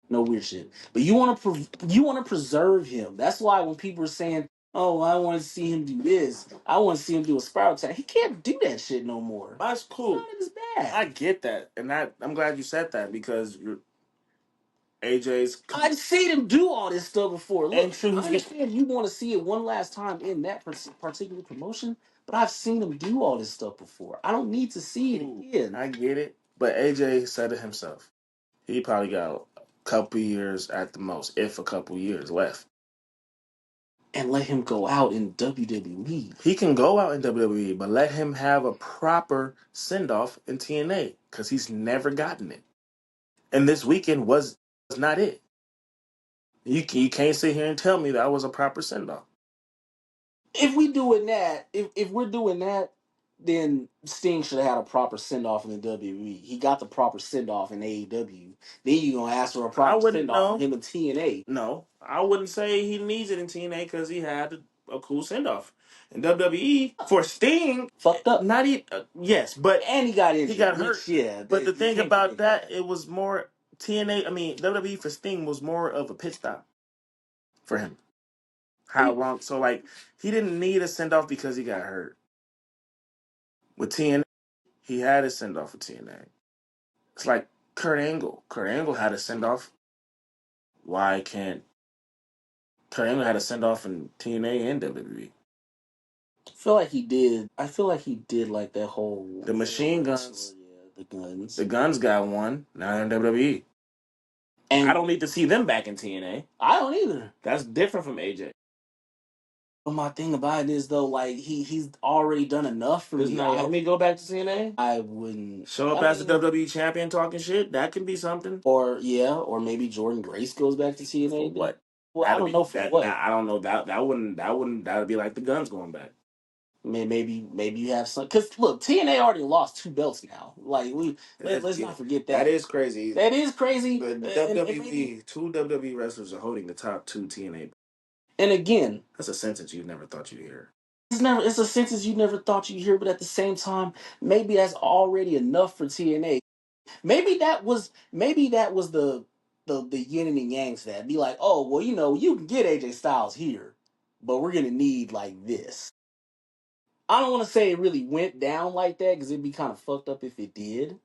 No weird shit, but you want to preserve him. That's why when people are saying, "Oh, I want to see him do this. I want to see him do a spiral attack," he can't do that shit no more. That's cool. It's not as bad. I get that, and I'm glad you said that because AJ's. I've seen him do all this stuff before. Look, And true, I understand you want to see it one last time in that particular promotion, but I've seen him do all this stuff before. I don't need to see it again. I get it, but AJ said it himself. He probably got a couple years at the most, if a couple years left. And let him go out in WWE. He can go out in WWE, but let him have a proper send off in TNA because he's never gotten it. And this weekend was not it. You can't sit here and tell me that was a proper send off. If we doing that, if we're doing that, then Sting should have had a proper send off in the WWE. He got the proper send off in AEW. Then you gonna ask for a proper send off from him in TNA. No, I wouldn't say he needs it in TNA because he had a cool send off. In WWE for Sting, fucked up. Not even yes, but and he got injured. He got hurt. Yeah, but the thing about that, it was more TNA. I mean, WWE for Sting was more of a pit stop for him. How long? So like, he didn't need a send off because he got hurt. With TNA, he had a send off with TNA. It's like Kurt Angle. Kurt Angle had a send off. Why can't Kurt Angle had a send off in TNA and WWE? I feel like he did. I feel like he did like that whole the machine guns. The guns. The guns got one. Now they're in WWE. And I don't need to see them back in TNA. I don't either. That's different from AJ. But my thing about it is though, like he's already done enough for me. Does Naomi go back to TNA? I wouldn't show up as the WWE champion talking shit. That can be something. Or maybe Jordan Grace goes back to TNA. For what? Well, I don't know for what. I don't know that wouldn't that would be like the guns going back. Maybe you have some because look, TNA already lost 2 belts now. Like let's not forget that. That is crazy. That is crazy. The WWE, 2 WWE wrestlers are holding the top 2 TNA. And again, that's a sentence you never thought you'd hear. It's a sentence you never thought you'd hear, but at the same time, maybe that's already enough for TNA. Maybe that was the yin and yang to that. Be like, oh well, you can get AJ Styles here, but we're gonna need like this. I don't want to say it really went down like that because it'd be kind of fucked up if it did,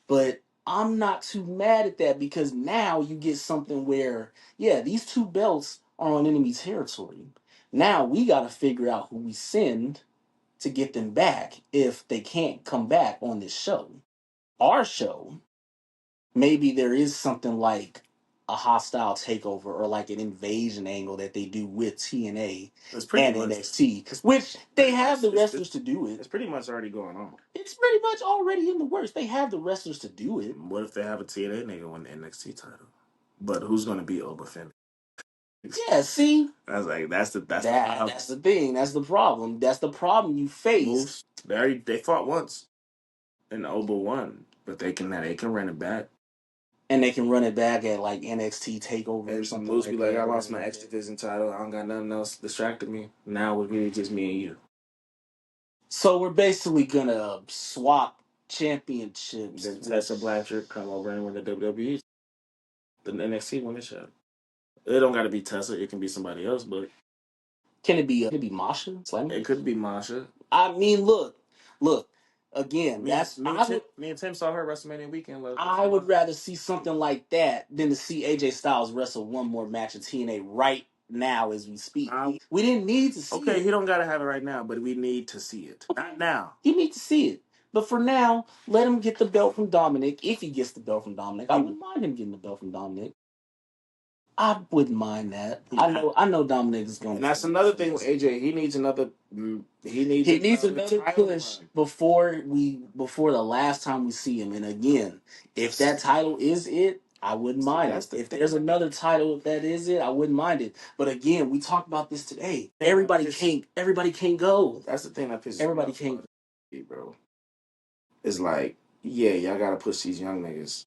but I'm not too mad at that because now you get something where, yeah, these 2 belts are on enemy territory. Now we got to figure out who we send to get them back if they can't come back on this show. Our show, maybe there is something like a hostile takeover or like an invasion angle that they do with TNA and NXT, which they have the wrestlers to do it. It's pretty much already going on. It's pretty much already in the works. They have the wrestlers to do it. What if they have a TNA nigga win the NXT title? But who's going to be Oba Finn? Yeah, see, that's the thing. That's the problem. That's the problem you face. Moves. They fought once, and Oba won, but they can run it back. And they can run it back at like NXT Takeover or something. Moose be like, I lost my X Division title. I don't got nothing else distracted me. Now it's really just me and you. So we're basically gonna swap championships. Then Tessa Blanchard come over and win the WWE. The NXT win the show. It don't got to be Tessa. It can be somebody else, but can it be Masha? It could be Masha. I mean, look. Again, me and Tim saw her WrestleMania weekend. I would rather see something like that than to see AJ Styles wrestle one more match in TNA right now as we speak. We didn't need to see it. Okay, he don't got to have it right now, but we need to see it. Okay. Not now. You need to see it. But for now, let him get the belt from Dominic. If he gets the belt from Dominic, I wouldn't mind him getting the belt from Dominic. I wouldn't mind that. Yeah. I know Dominic is going. And that's another thing with AJ. He needs another. He needs another push before the last time we see him. And again, if that title is it, I wouldn't mind it. If there's another title that is it, I wouldn't mind it. But again, we talked about this today. Everybody can't go. That's the thing that pisses everybody can't go, bro. It's like, yeah, y'all gotta push these young niggas,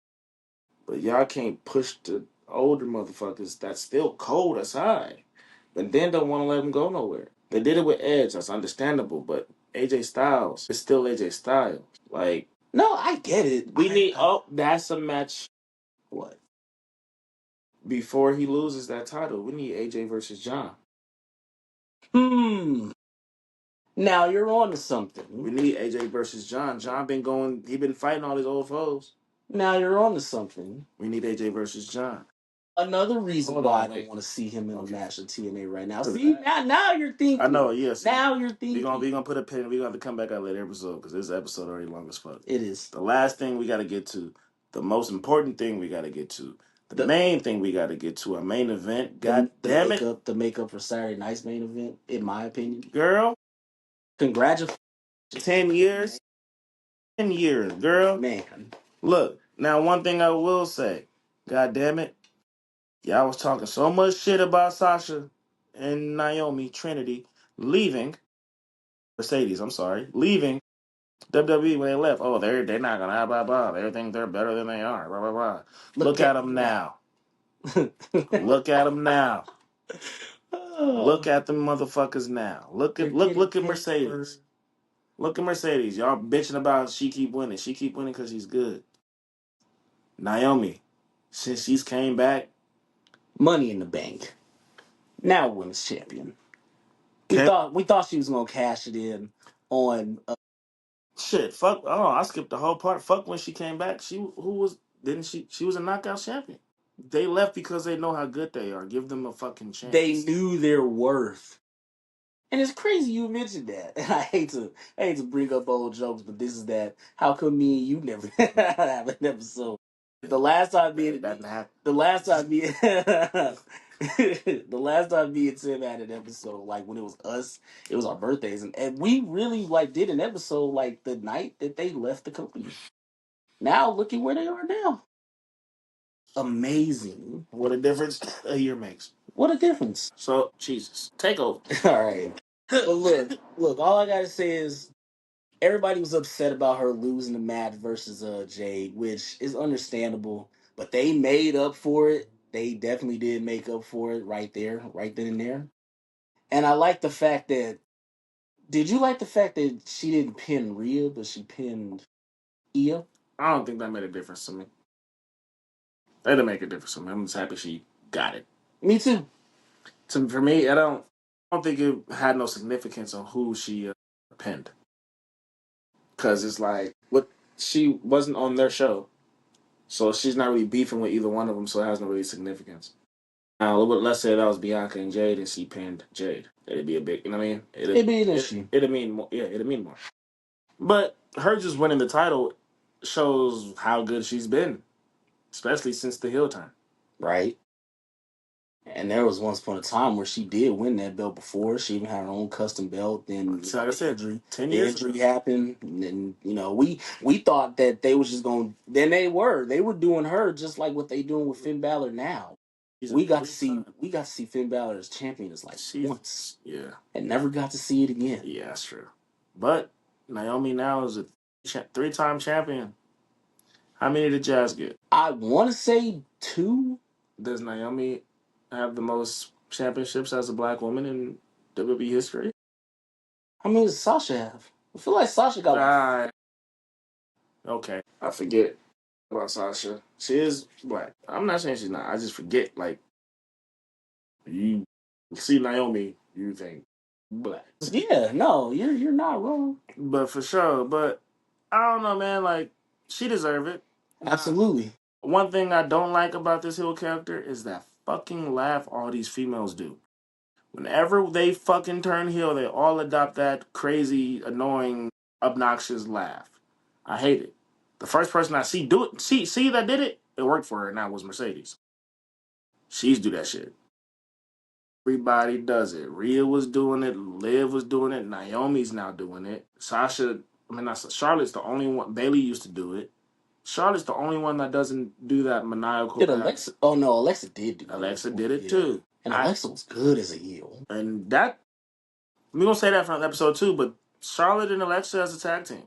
but y'all can't push the older motherfuckers that's still cold aside, but then don't want to let them go nowhere. They did it with Edge. That's understandable, but AJ Styles is still AJ Styles. Like, no, I get it. That's a match. What? Before he loses that title, we need AJ versus John. Now you're on to something. We need AJ versus John. He been fighting all his old foes. Now you're on to something. We need AJ versus John. Another reason Hold why on, I don't wait. want to see him in a Okay. match of TNA right now. See, now you're thinking. I know, yes. Now you're We thinking. gonna put a pin. We gonna have to come back out later episode because this episode already long as fuck. It is. The last thing we gotta get to, the most important thing we gotta get to, the main thing we gotta get to, our main event. God damn it, the makeup for Saturday night's main event, in my opinion. girl! Congratulations. 10 years, 10 years, girl. Man. Look, now one thing I will say, God damn it, y'all was talking so much shit about Sasha and Naomi Trinity leaving Mercedes. I'm sorry, leaving WWE when they left. Oh, they're not gonna blah blah. They think they're better than they are. Blah blah blah. Look at them now. Look at them now. Look at them motherfuckers now. Look at Mercedes. Look at Mercedes. Y'all bitching about she keep winning. She keep winning because she's good. Naomi, since she's came back, Money in the Bank. Now women's champion. We thought she was gonna cash it in on. Shit, fuck. Oh, I skipped the whole part. Fuck when she came back. She was a knockout champion. They left because they know how good they are. Give them a fucking chance. They knew their worth. And it's crazy you mentioned that. And I hate to bring up old jokes, but this is that. How come me and you never have an episode? The last time me and the last time me the last time me and Tim had an episode, like when it was us, it was our birthdays, and we really like did an episode like the night that they left the company. Now look at where they are now. Amazing. What a difference a year makes. What a difference. So Jesus, take over. All right. But look. All I gotta say is everybody was upset about her losing the match versus Jade, which is understandable. But they made up for it. They definitely did make up for it right there, right then and there. And I like the fact that. Did you like the fact that she didn't pin Rhea, but she pinned Io? I don't think that made a difference to me. That didn't make a difference to me. I'm just happy she got it. Me too. For me, I don't think it had no significance on who she pinned. Because it's like, what, she wasn't on their show. So she's not really beefing with either one of them, so it has no really significance. Now, let's say that was Bianca and Jade and she pinned Jade. It'd be a big, you know what I mean? It'd be an issue. It'd mean more. Yeah, it'd mean more. But her just winning the title shows how good she's been, especially since the heel turn. Right. And there was once upon a time where she did win that belt before. She even had her own custom belt. Then, So like I said, 10 the years injury happened. And then, we thought that they was just going. Then they were doing her just like what they doing with Finn Balor now. We got to see Finn Balor as champion as once. Yeah. And never got to see it again. Yeah, that's true. But Naomi now is a 3-time champion. How many did Jazz get? I want to say 2. Does Naomi have the most championships as a black woman in WWE history? How many does Sasha have? I feel like Sasha got. Okay, I forget about Sasha. She is black. I'm not saying she's not. I just forget. Like, you see Naomi, you think black. Yeah, no, you're not wrong. But for sure. But I don't know, man. Like, she deserve it. Absolutely. One thing I don't like about this heel character is that fucking laugh all these females do. Whenever they fucking turn heel, they all adopt that crazy, annoying, obnoxious laugh. I hate it. The first person I see do it, see that did it, it worked for her, and that was Mercedes. She's do that shit. Everybody does it. Rhea was doing it. Liv was doing it. Naomi's now doing it. Charlotte's the only one. Bailey used to do it. Charlotte's the only one that doesn't do that maniacal. Did Alexa? Oh no, Alexa did do it. Alexa did it too. And Alexa was good as a heel. And that, we're going to say that from episode 2, but Charlotte and Alexa as a tag team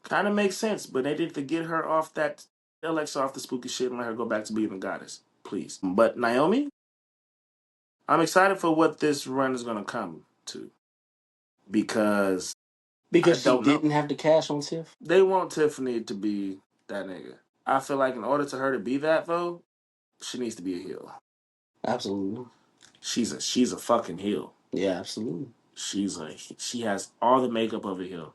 kind of makes sense, but they need to get her off Alexa off the spooky shit and let her go back to being a goddess, please. But Naomi, I'm excited for what this run is going to come to. Because she didn't have to cash on Tiff? They want Tiffany to be that nigga. I feel like in order to her to be that, though, she needs to be a heel. Absolutely. She's a fucking heel. Yeah, absolutely. She has all the makeup of a heel.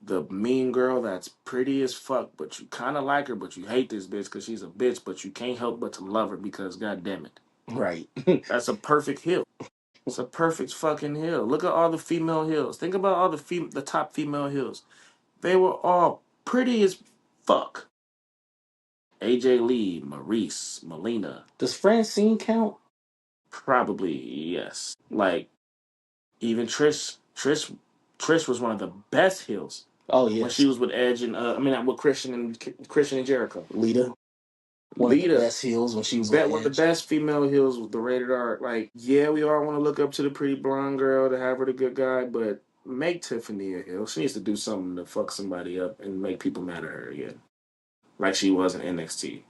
The mean girl that's pretty as fuck, but you kind of like her, but you hate this bitch because she's a bitch, but you can't help but to love her because, god damn it. Right. That's a perfect hill. It's a perfect fucking hill. Look at all the female hills. Think about all the top female hills. They were all pretty as fuck. AJ Lee, Maurice, Melina. Does Francine count? Probably yes. Like even Trish was one of the best heels. Oh yeah. When she was with Edge and with Christian and Jericho. Lita. One of the best heels when she was with Edge. One of the best female heels with the rated R. Like, yeah, we all want to look up to the pretty blonde girl to have her the good guy, but make Tiffany a heel. She needs to do something to fuck somebody up and make people mad at her again. Like she was in NXT.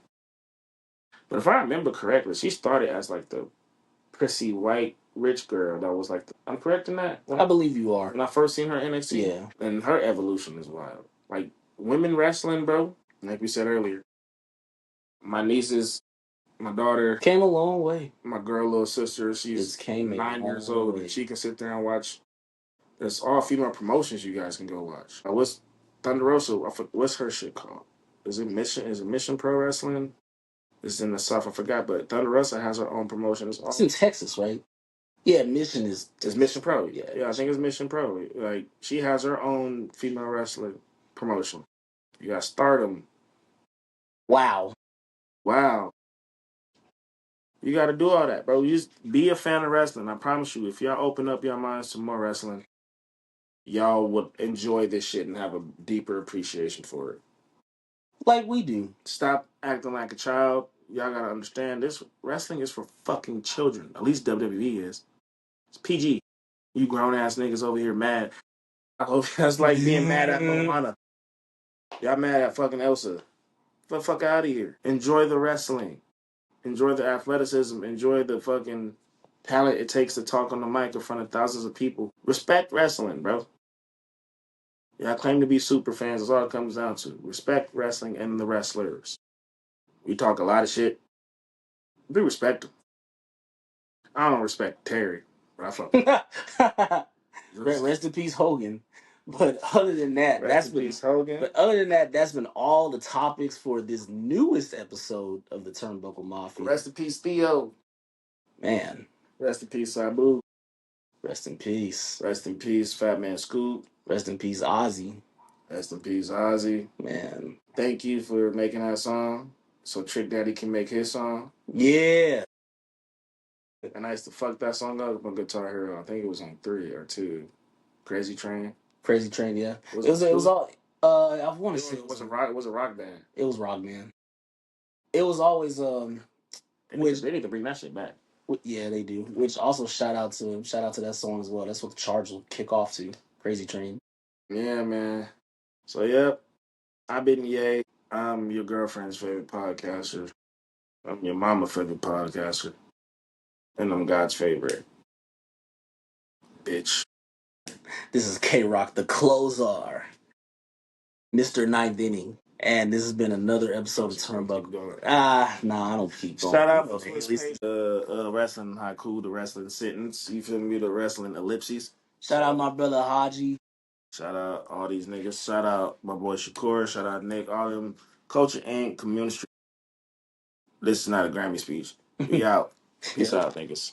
But if I remember correctly, she started as like the prissy white rich girl that was like I'm correct in that? I believe you are. When I first seen her in NXT? Yeah. And her evolution is wild. Like women wrestling, bro, like we said earlier. My nieces, my daughter came a long way. My girl, little sister, she's 9 years old, and she can sit there and watch. There's all female promotions you guys can go watch. What's Thunder Rosa? What's her shit called? Is it Mission Pro Wrestling? It's in the South. I forgot, but Thunder Rosa has her own promotion. It's in Texas, right? Yeah, Mission is. It's Mission Pro. Yeah, I think it's Mission Pro. Like she has her own female wrestling promotion. You got Stardom. Wow. You got to do all that, bro. You just be a fan of wrestling. I promise you, if y'all open up your minds to more wrestling, y'all would enjoy this shit and have a deeper appreciation for it. Like we do. Stop acting like a child. Y'all got to understand this wrestling is for fucking children. At least WWE is. It's PG. You grown-ass niggas over here mad. I hope that's like being mad at Moana. Y'all mad at fucking Elsa. Get the fuck out of here. Enjoy the wrestling. Enjoy the athleticism. Enjoy the fucking talent it takes to talk on the mic in front of thousands of people. Respect wrestling, bro. Y'all claim to be super fans. That's all it comes down to. Respect wrestling and the wrestlers. We talk a lot of shit. We respect them. I don't respect Terry, but I fuck Rest in peace, Hogan. But other than that, that's been all the topics for this newest episode of the Turnbuckle Mafia. Rest in peace, Theo. Man. Rest in peace, Sabu. Rest in peace. Rest in peace, Fat Man Scoop. Rest in peace, Ozzy. Rest in peace, Ozzy. Man. Thank you for making that song so Trick Daddy can make his song. Yeah. And I used to fuck that song up on Guitar Hero. I think it was on 3 or 2. Crazy Train, yeah. It was all. I want to say it was a rock band. It was rock band. It was always They need to bring that shit back. Yeah, they do. Which also shout out to that song as well. That's what the charge will kick off to. Crazy Train. Yeah, man. So yep, I've been Yae. I'm your girlfriend's favorite podcaster. I'm your mama's favorite podcaster. And I'm God's favorite. Bitch. This is K-Rock, the closer. Mr. Ninth Inning. And this has been another episode of Turnbuckle. I don't keep going. Shout out for wrestling haiku, the wrestling sentence. You feel me? The wrestling ellipses. Shout out my brother Haji. Shout out all these niggas. Shout out my boy Shakur. Shout out Nick. All them Culture Inc. Community. This is not a Grammy speech. We out. Peace out, niggas.